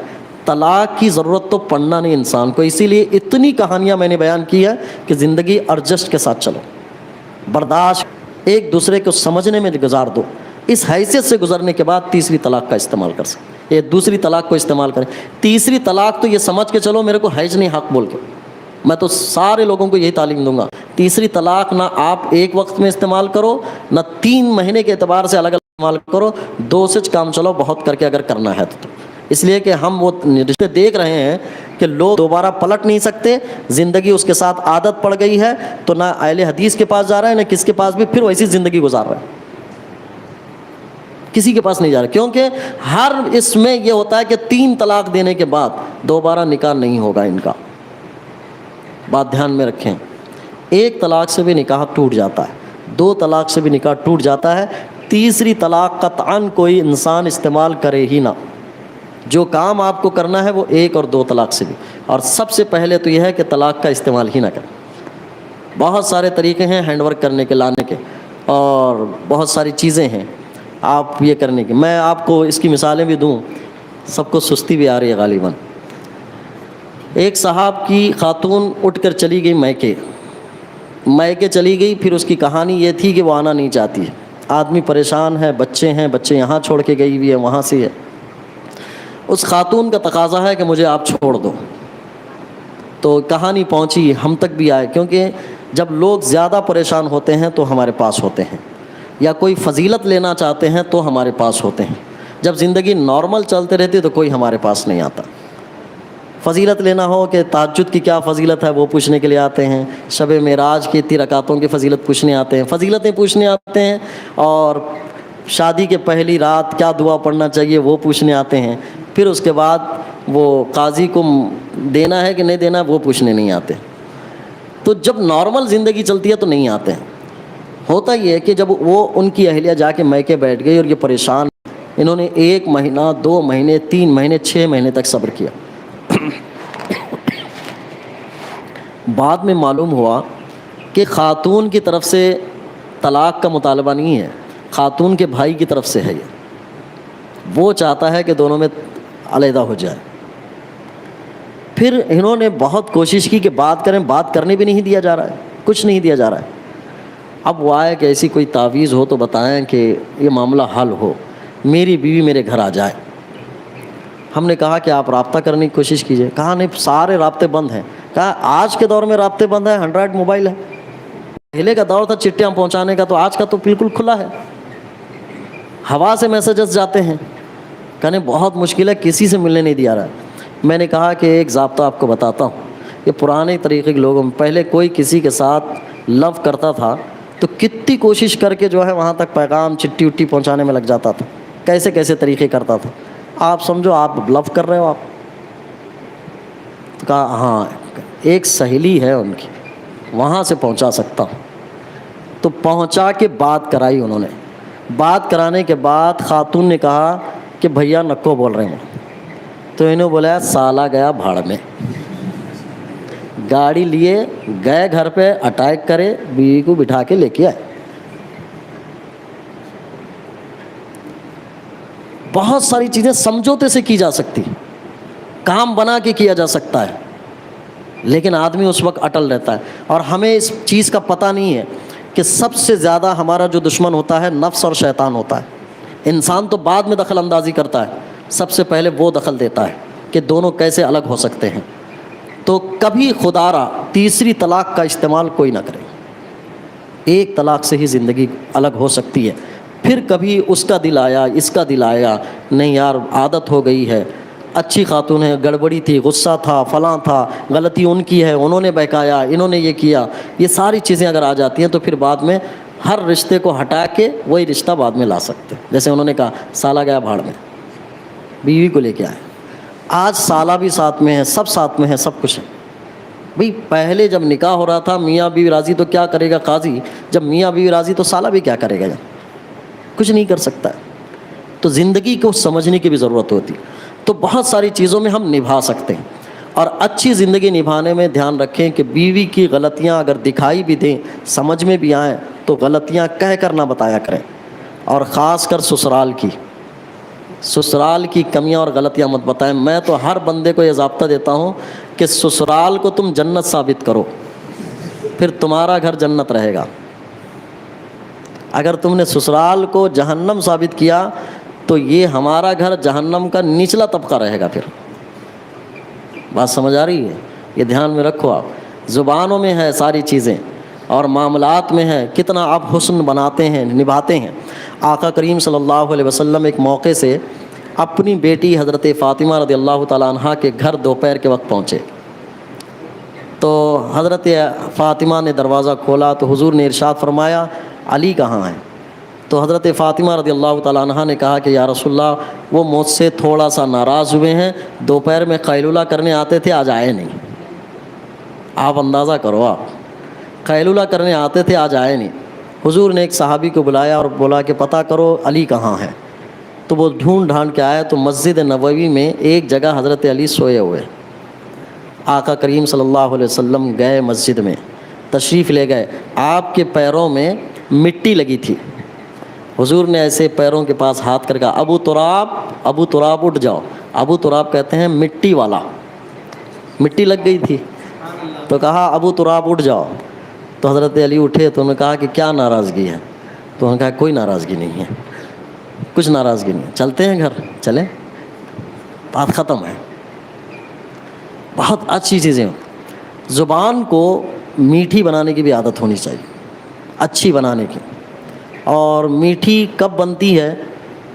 طلاق کی ضرورت تو پڑنا نہیں انسان کو. اسی لیے اتنی کہانیاں میں نے بیان کی ہے کہ زندگی ایڈجسٹ کے ساتھ چلو, برداشت, ایک دوسرے کو سمجھنے میں گزار دو. اس حیثیت سے گزرنے کے بعد تیسری طلاق کا استعمال کر سکتے. یہ دوسری طلاق کو استعمال کریں. تیسری طلاق تو یہ سمجھ کے چلو میرے کو حیج نہیں حق بول کے, میں تو سارے لوگوں کو یہی تعلیم دوں گا. تیسری طلاق نہ آپ ایک وقت میں استعمال کرو, نہ 3 مہینے کے اعتبار سے الگ الگ استعمال کرو, 2 سے کام چلو بہت کر کے اگر کرنا ہے تو. اس لیے کہ ہم وہ رشتے دیکھ رہے ہیں کہ لوگ دوبارہ پلٹ نہیں سکتے, زندگی اس کے ساتھ عادت پڑ گئی ہے, تو نہ اہل حدیث کے پاس جا رہے ہیں نہ کس کے پاس بھی, پھر ویسی زندگی گزار رہے ہیں, کسی کے پاس نہیں جا رہا. کیونکہ ہر اس میں یہ ہوتا ہے کہ 3 طلاق دینے کے بعد دوبارہ نکاح نہیں ہوگا ان کا. بات دھیان میں رکھیں, 1 طلاق سے بھی نکاح ٹوٹ جاتا ہے, 2 طلاق سے بھی نکاح ٹوٹ جاتا ہے. تیسری طلاق قطعاً کوئی انسان استعمال کرے ہی نہ. جو کام آپ کو کرنا ہے وہ 1 اور 2 طلاق سے بھی, اور سب سے پہلے تو یہ ہے کہ طلاق کا استعمال ہی نہ کریں. بہت سارے طریقے ہیں ہینڈ ورک کرنے کے, لانے کے, اور بہت ساری چیزیں ہیں آپ یہ کرنے کی. میں آپ کو اس کی مثالیں بھی دوں, سب کو سستی بھی آ رہی ہے غالباً. ایک صاحب کی خاتون اٹھ کر چلی گئی میکے چلی گئی. پھر اس کی کہانی یہ تھی کہ وہ آنا نہیں چاہتی ہے. آدمی پریشان ہے، بچے ہیں، بچے یہاں چھوڑ کے گئی ہوئی ہے، وہاں سے ہے. اس خاتون کا تقاضا ہے کہ مجھے آپ چھوڑ دو. تو کہانی پہنچی ہم تک بھی آئے، کیونکہ جب لوگ زیادہ پریشان ہوتے ہیں تو ہمارے پاس ہوتے ہیں، یا کوئی فضیلت لینا چاہتے ہیں تو ہمارے پاس ہوتے ہیں. جب زندگی نارمل چلتے رہتی تو کوئی ہمارے پاس نہیں آتا. فضیلت لینا ہو کہ تہجد کی کیا فضیلت ہے وہ پوچھنے کے لیے آتے ہیں، شب معراج کی 3 رکعتوں کی فضیلت پوچھنے آتے ہیں، فضیلتیں پوچھنے آتے ہیں، اور شادی کے پہلی رات کیا دعا پڑھنا چاہیے وہ پوچھنے آتے ہیں. پھر اس کے بعد وہ قاضی کو دینا ہے کہ نہیں دینا وہ پوچھنے نہیں آتے. تو جب نارمل زندگی چلتی ہے تو نہیں آتے ہیں. ہوتا یہ ہے کہ جب وہ ان کی اہلیہ جا کے میکے بیٹھ گئی اور یہ پریشان، انہوں نے 1 مہینہ 2 مہینے 3 مہینے 6 مہینے تک صبر کیا. بعد میں معلوم ہوا کہ خاتون کی طرف سے طلاق کا مطالبہ نہیں ہے، خاتون کے بھائی کی طرف سے ہے. یہ وہ چاہتا ہے کہ دونوں میں علیحدہ ہو جائے. پھر انہوں نے بہت کوشش کی کہ بات کریں، بات کرنے بھی نہیں دیا جا رہا ہے، کچھ نہیں دیا جا رہا ہے. اب وہ آئے کہ ایسی کوئی تعویذ ہو تو بتائیں کہ یہ معاملہ حل ہو، میری بیوی میرے گھر آ جائے. ہم نے کہا کہ آپ رابطہ کرنے کی کوشش کیجئے. کہا نہیں، سارے رابطے بند ہیں. کہا آج کے دور میں رابطے بند ہیں، اینڈرائڈ موبائل ہے. پہلے کا دور تھا چٹھیاں پہنچانے کا، تو آج کا تو بالکل کھلا ہے، ہوا سے میسیجز جاتے ہیں. کہنے بہت مشکل ہے، کسی سے ملنے نہیں دیا رہا ہے. میں نے کہا کہ ایک ضابطہ آپ کو بتاتا ہوں. یہ پرانے طریقے کے لوگوں میں پہلے کوئی کسی کے ساتھ لو کرتا تھا تو کتنی کوشش کر کے جو ہے وہاں تک پیغام چٹھی وٹھی پہنچانے میں لگ جاتا تھا، کیسے کیسے طریقے کرتا تھا. آپ سمجھو آپ لو کر رہے ہو آپ. تو کہا ہاں ایک سہیلی ہے ان کی، وہاں سے پہنچا سکتا ہوں. تو پہنچا کے بات کرائی انہوں نے. بات کرانے کے بعد خاتون نے کہا کہ بھیا نکو بول رہے ہیں. تو انہوں بولا سالا گیا بھاڑ میں. گاڑی لیے گئے گھر پہ، اٹیک کرے، بیوی کو بٹھا کے لے کے آئے. بہت ساری چیزیں سمجھوتے سے کی جا سکتی، کام بنا کے کیا جا سکتا ہے، لیکن آدمی اس وقت اٹل رہتا ہے. اور ہمیں اس چیز کا پتہ نہیں ہے کہ سب سے زیادہ ہمارا جو دشمن ہوتا ہے نفس اور شیطان ہوتا ہے. انسان تو بعد میں دخل اندازی کرتا ہے، سب سے پہلے وہ دخل دیتا ہے کہ دونوں کیسے الگ ہو سکتے ہیں. تو کبھی خدا را تیسری طلاق کا استعمال کوئی نہ کرے. ایک طلاق سے ہی زندگی الگ ہو سکتی ہے. پھر کبھی اس کا دل آیا، اس کا دل آیا، نہیں یار عادت ہو گئی ہے، اچھی خاتون ہے، گڑبڑی تھی، غصہ تھا، فلاں تھا، غلطی ان کی ہے، انہوں نے بہکایا، انہوں نے یہ کیا، یہ ساری چیزیں اگر آ جاتی ہیں تو پھر بعد میں ہر رشتے کو ہٹا کے وہی رشتہ بعد میں لا سکتے. جیسے انہوں نے کہا سالہ گیا بھاڑ میں، بیوی کو لے کے آئے. آج سالہ بھی ساتھ میں ہے، سب ساتھ میں ہے، سب کچھ ہے. بھئی پہلے جب نکاح ہو رہا تھا میاں بیوی راضی تو کیا کرے گا قاضی، جب میاں بیوی راضی تو سالہ بھی کیا کرے گا، کچھ نہیں کر سکتا. تو زندگی کو سمجھنے کی بھی ضرورت ہوتی. تو بہت ساری چیزوں میں ہم نبھا سکتے ہیں. اور اچھی زندگی نبھانے میں دھیان رکھیں کہ بیوی کی غلطیاں اگر دکھائی بھی دیں، سمجھ میں بھی آئیں، تو غلطیاں کہہ کر نہ بتایا کریں. اور خاص کر سسرال کی کمیاں اور غلطیاں مت بتائیں. میں تو ہر بندے کو یہ ضابطہ دیتا ہوں کہ سسرال کو تم جنت ثابت کرو، پھر تمہارا گھر جنت رہے گا. اگر تم نے سسرال کو جہنم ثابت کیا تو یہ ہمارا گھر جہنم کا نچلا طبقہ رہے گا. پھر بات سمجھ آ رہی ہے؟ یہ دھیان میں رکھو. آپ زبانوں میں ہے ساری چیزیں اور معاملات میں ہے، کتنا آپ حسن بناتے ہیں، نبھاتے ہیں. آقا کریم صلی اللہ علیہ وسلم ایک موقع سے اپنی بیٹی حضرت فاطمہ رضی اللہ تعالیٰ عنہ کے گھر دوپہر کے وقت پہنچے. تو حضرت فاطمہ نے دروازہ کھولا تو حضور نے ارشاد فرمایا علی کہاں ہے؟ تو حضرت فاطمہ رضی اللہ تعالیٰ عنہ نے کہا کہ یا رسول اللہ وہ مجھ سے تھوڑا سا ناراض ہوئے ہیں، دوپہر میں قیلولہ کرنے آتے تھے، آج آئے نہیں. آپ اندازہ کرو، آپ قیلولہ کرنے آتے تھے، آج آئے نہیں. حضور نے ایک صحابی کو بلایا اور بولا کہ پتہ کرو علی کہاں ہے. تو وہ ڈھونڈ ڈھانڈ کے آیا تو مسجد نبوی میں ایک جگہ حضرت علی سوئے ہوئے. آقا کریم صلی اللہ علیہ وسلم گئے مسجد میں، تشریف لے گئے. آپ کے پیروں میں مٹی لگی تھی. حضور نے ایسے پیروں کے پاس ہاتھ کر کہا ابو تراب اٹھ جاؤ. ابو تراب کہتے ہیں مٹی والا، مٹی لگ گئی تھی. تو کہا ابو تراب اٹھ جاؤ. تو حضرت علی اٹھے تو انہوں نے کہا کہ کیا ناراضگی ہے؟ تو انہوں نے کہا کوئی ناراضگی نہیں ہے، کچھ ناراضگی نہیں، چلتے ہیں گھر، چلیں، بات ختم ہے۔ بہت اچھی چیزیں، زبان کو میٹھی بنانے کی بھی عادت ہونی چاہیے، اچھی بنانے کی۔ اور میٹھی کب بنتی ہے؟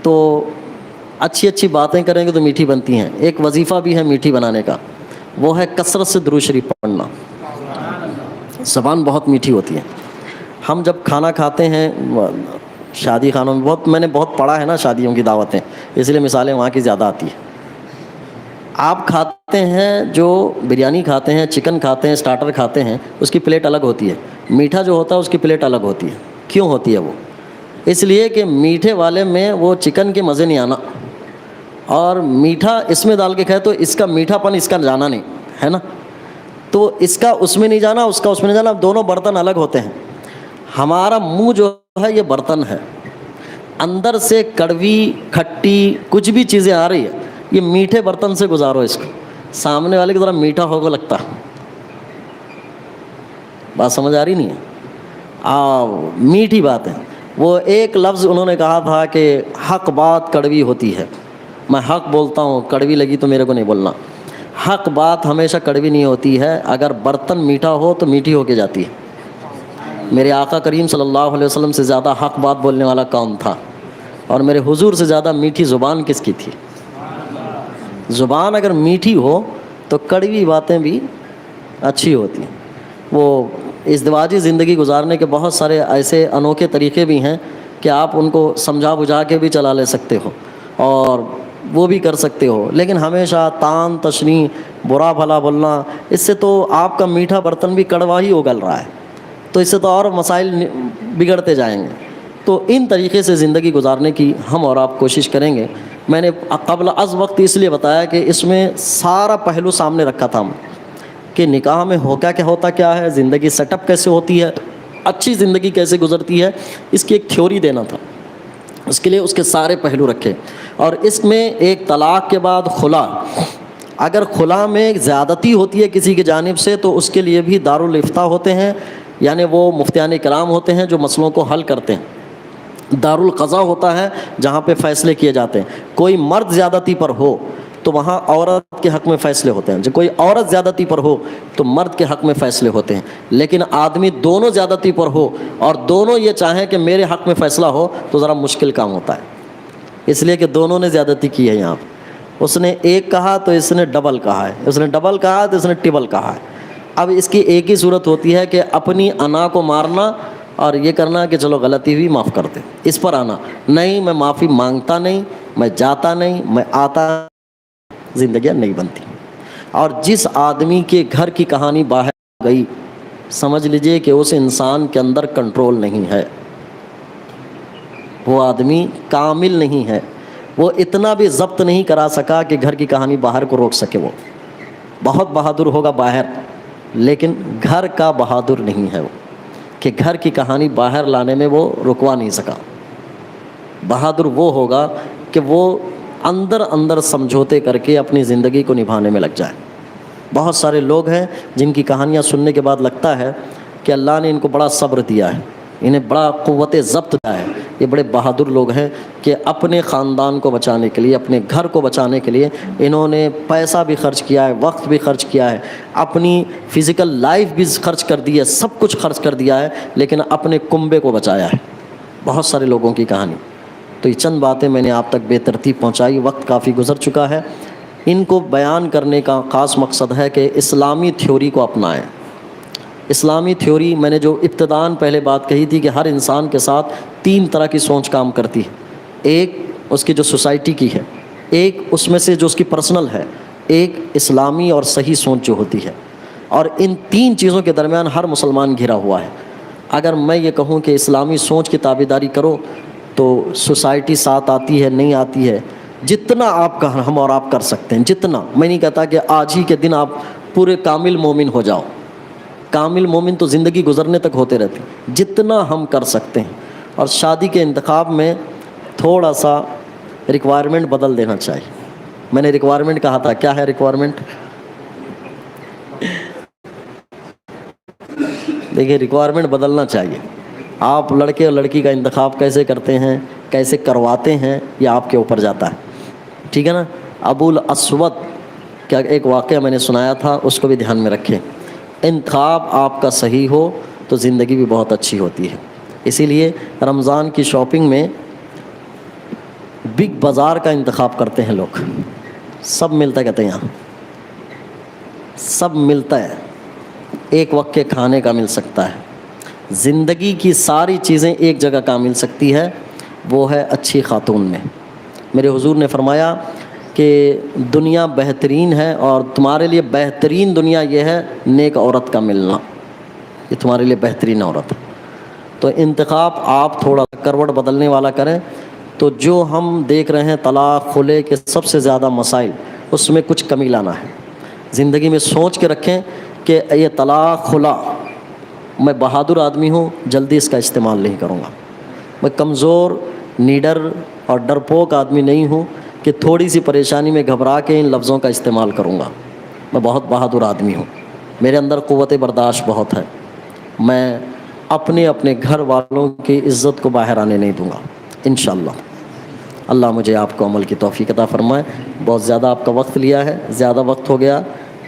تو اچھی اچھی باتیں کریں گے تو میٹھی بنتی ہیں۔ ایک وظیفہ بھی ہے میٹھی بنانے کا، وہ ہے کثرت سے درود شریف پڑھنا۔ زبان بہت میٹھی ہوتی ہے۔ ہم جب کھانا کھاتے ہیں شادی خانوں میں، میں نے بہت پڑھا ہے نا شادیوں کی دعوتیں، اس لیے مثالیں وہاں کی زیادہ آتی ہیں۔ آپ کھاتے ہیں جو بریانی کھاتے ہیں، چکن کھاتے ہیں، سٹارٹر کھاتے ہیں، اس کی پلیٹ الگ ہوتی ہے۔ میٹھا جو ہوتا ہے اس کی پلیٹ الگ ہوتی ہے۔ کیوں ہوتی ہے وہ؟ اس لیے کہ میٹھے والے میں وہ چکن کے مزے نہیں آنا، اور میٹھا اس میں ڈال کے کھائے تو اس کا میٹھا پن اس کا جانا نہیں ہے نا، تو اس کا اس میں نہیں جانا، اس کا اس میں نہیں جانا، دونوں برتن الگ ہوتے ہیں۔ ہمارا منہ جو ہے یہ برتن ہے، اندر سے کڑوی کھٹی کچھ بھی چیزیں آ رہی ہے، یہ میٹھے برتن سے گزارو اس کو۔ سامنے والے کی ذرا میٹھا ہوگا لگتا، بات سمجھ آ رہی نہیں ہے؟ میٹھی بات ہے۔ وہ ایک لفظ انہوں نے کہا تھا کہ حق بات کڑوی ہوتی ہے۔ میں حق بولتا ہوں، کڑوی لگی تو میرے کو نہیں بولنا۔ حق بات ہمیشہ کڑوی نہیں ہوتی ہے، اگر برتن میٹھا ہو تو میٹھی ہو کے جاتی ہے۔ میرے آقا کریم صلی اللہ علیہ وسلم سے زیادہ حق بات بولنے والا کون تھا؟ اور میرے حضور سے زیادہ میٹھی زبان کس کی تھی؟ زبان اگر میٹھی ہو تو کڑوی باتیں بھی اچھی ہوتی ہیں۔ وہ ازدواجی زندگی گزارنے کے بہت سارے ایسے انوکھے طریقے بھی ہیں کہ آپ ان کو سمجھا بجھا کے بھی چلا لے سکتے ہو اور وہ بھی کر سکتے ہو، لیکن ہمیشہ تان تشنیع برا بھلا بولنا، اس سے تو آپ کا میٹھا برتن بھی کڑوا ہی اگل رہا ہے، تو اس سے تو اور مسائل بگڑتے جائیں گے۔ تو ان طریقے سے زندگی گزارنے کی ہم اور آپ کوشش کریں گے۔ میں نے قبل از وقت اس لیے بتایا کہ اس میں سارا پہلو سامنے رکھا تھا ہم، کہ نکاح میں ہوتا کیا ہے، زندگی سیٹ اپ کیسے ہوتی ہے، اچھی زندگی کیسے گزرتی ہے، اس کی ایک تھیوری دینا تھا۔ اس کے لیے اس کے سارے پہلو رکھے، اور اس میں ایک طلاق کے بعد خلا، اگر خلا میں زیادتی ہوتی ہے کسی کی جانب سے تو اس کے لیے بھی دارالافتاء ہوتے ہیں، یعنی وہ مفتیان کرام ہوتے ہیں جو مسئلوں کو حل کرتے ہیں۔ دارالقضاء ہوتا ہے جہاں پہ فیصلے کیے جاتے ہیں۔ کوئی مرد زیادتی پر ہو تو وہاں عورت کے حق میں فیصلے ہوتے ہیں، جب کوئی عورت زیادتی پر ہو تو مرد کے حق میں فیصلے ہوتے ہیں۔ لیکن آدمی دونوں زیادتی پر ہو اور دونوں یہ چاہیں کہ میرے حق میں فیصلہ ہو تو ذرا مشکل کام ہوتا ہے، اس لیے کہ دونوں نے زیادتی کی ہے۔ یہاں اس نے ایک کہا تو اس نے ڈبل کہا ہے، اس نے ڈبل کہا تو اس نے ٹربل کہا ہے۔ اب اس کی ایک ہی صورت ہوتی ہے کہ اپنی انا کو مارنا اور یہ کرنا کہ چلو غلطی ہوئی معاف کر دے، اس پر آنا نہیں، میں معافی مانگتا نہیں، میں جاتا نہیں، میں آتا، زندگیاں نہیں بنتی۔ اور جس آدمی کے گھر کی کہانی باہر گئی، سمجھ لیجئے کہ اس انسان کے اندر کنٹرول نہیں ہے، وہ آدمی کامل نہیں ہے، وہ اتنا بھی ضبط نہیں کرا سکا کہ گھر کی کہانی باہر کو روک سکے۔ وہ بہت بہادر ہوگا باہر، لیکن گھر کا بہادر نہیں ہے وہ، کہ گھر کی کہانی باہر لانے میں وہ رکوا نہیں سکا۔ بہادر وہ ہوگا کہ وہ اندر اندر سمجھوتے کر کے اپنی زندگی کو نبھانے میں لگ جائے۔ بہت سارے لوگ ہیں جن کی کہانیاں سننے کے بعد لگتا ہے کہ اللہ نے ان کو بڑا صبر دیا ہے، انہیں بڑا قوت ضبط دیا ہے، یہ بڑے بہادر لوگ ہیں کہ اپنے خاندان کو بچانے کے لیے، اپنے گھر کو بچانے کے لیے انہوں نے پیسہ بھی خرچ کیا ہے، وقت بھی خرچ کیا ہے، اپنی فزیکل لائف بھی خرچ کر دی ہے، سب کچھ خرچ کر دیا ہے، لیکن اپنے کنبے کو بچایا ہے۔ بہت سارے لوگوں کی کہانی۔ تو یہ چند باتیں میں نے آپ تک بے ترتیب پہنچائی، وقت کافی گزر چکا ہے۔ ان کو بیان کرنے کا خاص مقصد ہے کہ اسلامی تھیوری کو اپنائیں۔ اسلامی تھیوری، میں نے جو ابتداً پہلے بات کہی تھی کہ ہر انسان کے ساتھ تین طرح کی سوچ کام کرتی ہے، ایک اس کی جو سوسائٹی کی ہے، ایک اس میں سے جو اس کی پرسنل ہے، ایک اسلامی اور صحیح سوچ جو ہوتی ہے، اور ان تین چیزوں کے درمیان ہر مسلمان گھرا ہوا ہے۔ اگر میں یہ کہوں کہ اسلامی سوچ کی تابعداری کرو تو سوسائٹی ساتھ آتی ہے نہیں آتی ہے، جتنا آپ کا ہم اور آپ کر سکتے ہیں، جتنا، میں نہیں کہتا کہ آج ہی کے دن آپ پورے کامل مومن ہو جاؤ، کامل مومن تو زندگی گزرنے تک ہوتے رہتے ہیں، جتنا ہم کر سکتے ہیں۔ اور شادی کے انتخاب میں تھوڑا سا ریکوائرمنٹ بدل دینا چاہیے۔ میں نے ریکوائرمنٹ کہا تھا، کیا ہے ریکوائرمنٹ؟ دیکھیے ریکوائرمنٹ بدلنا چاہیے۔ آپ لڑکے اور لڑکی کا انتخاب کیسے کرتے ہیں، کیسے کرواتے ہیں، یہ آپ کے اوپر جاتا ہے، ٹھیک ہے نا۔ ابو الاسود کا ایک واقعہ میں نے سنایا تھا، اس کو بھی دھیان میں رکھیں۔ انتخاب آپ کا صحیح ہو تو زندگی بھی بہت اچھی ہوتی ہے۔ اسی لیے رمضان کی شاپنگ میں بگ بازار کا انتخاب کرتے ہیں لوگ، سب ملتا ہے، کہتے ہیں یہاں سب ملتا ہے، ایک وقت کے کھانے کا مل سکتا ہے، زندگی کی ساری چیزیں ایک جگہ کا مل سکتی ہے، وہ ہے اچھی خاتون میں۔ میرے حضور نے فرمایا کہ دنیا بہترین ہے اور تمہارے لیے بہترین دنیا یہ ہے نیک عورت کا ملنا، یہ تمہارے لیے بہترین عورت ہے۔ تو انتخاب آپ تھوڑا کروٹ بدلنے والا کریں، تو جو ہم دیکھ رہے ہیں طلاق خلع کے سب سے زیادہ مسائل، اس میں کچھ کمی لانا ہے۔ زندگی میں سوچ کے رکھیں کہ یہ طلاق خلع، میں بہادر آدمی ہوں، جلدی اس کا استعمال نہیں کروں گا۔ میں کمزور، نیڈر اور ڈرپوک آدمی نہیں ہوں کہ تھوڑی سی پریشانی میں گھبرا کے ان لفظوں کا استعمال کروں گا۔ میں بہت بہادر آدمی ہوں، میرے اندر قوت برداشت بہت ہے، میں اپنے گھر والوں کی عزت کو باہر آنے نہیں دوں گا انشاءاللہ۔ اللہ مجھے آپ کو عمل کی توفیق عطا فرمائے۔ بہت زیادہ آپ کا وقت لیا ہے، زیادہ وقت ہو گیا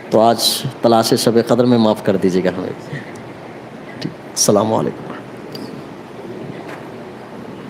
تو آج تلاش شب قدر میں معاف کر دیجیے گا ہمیں۔ السلام علیکم۔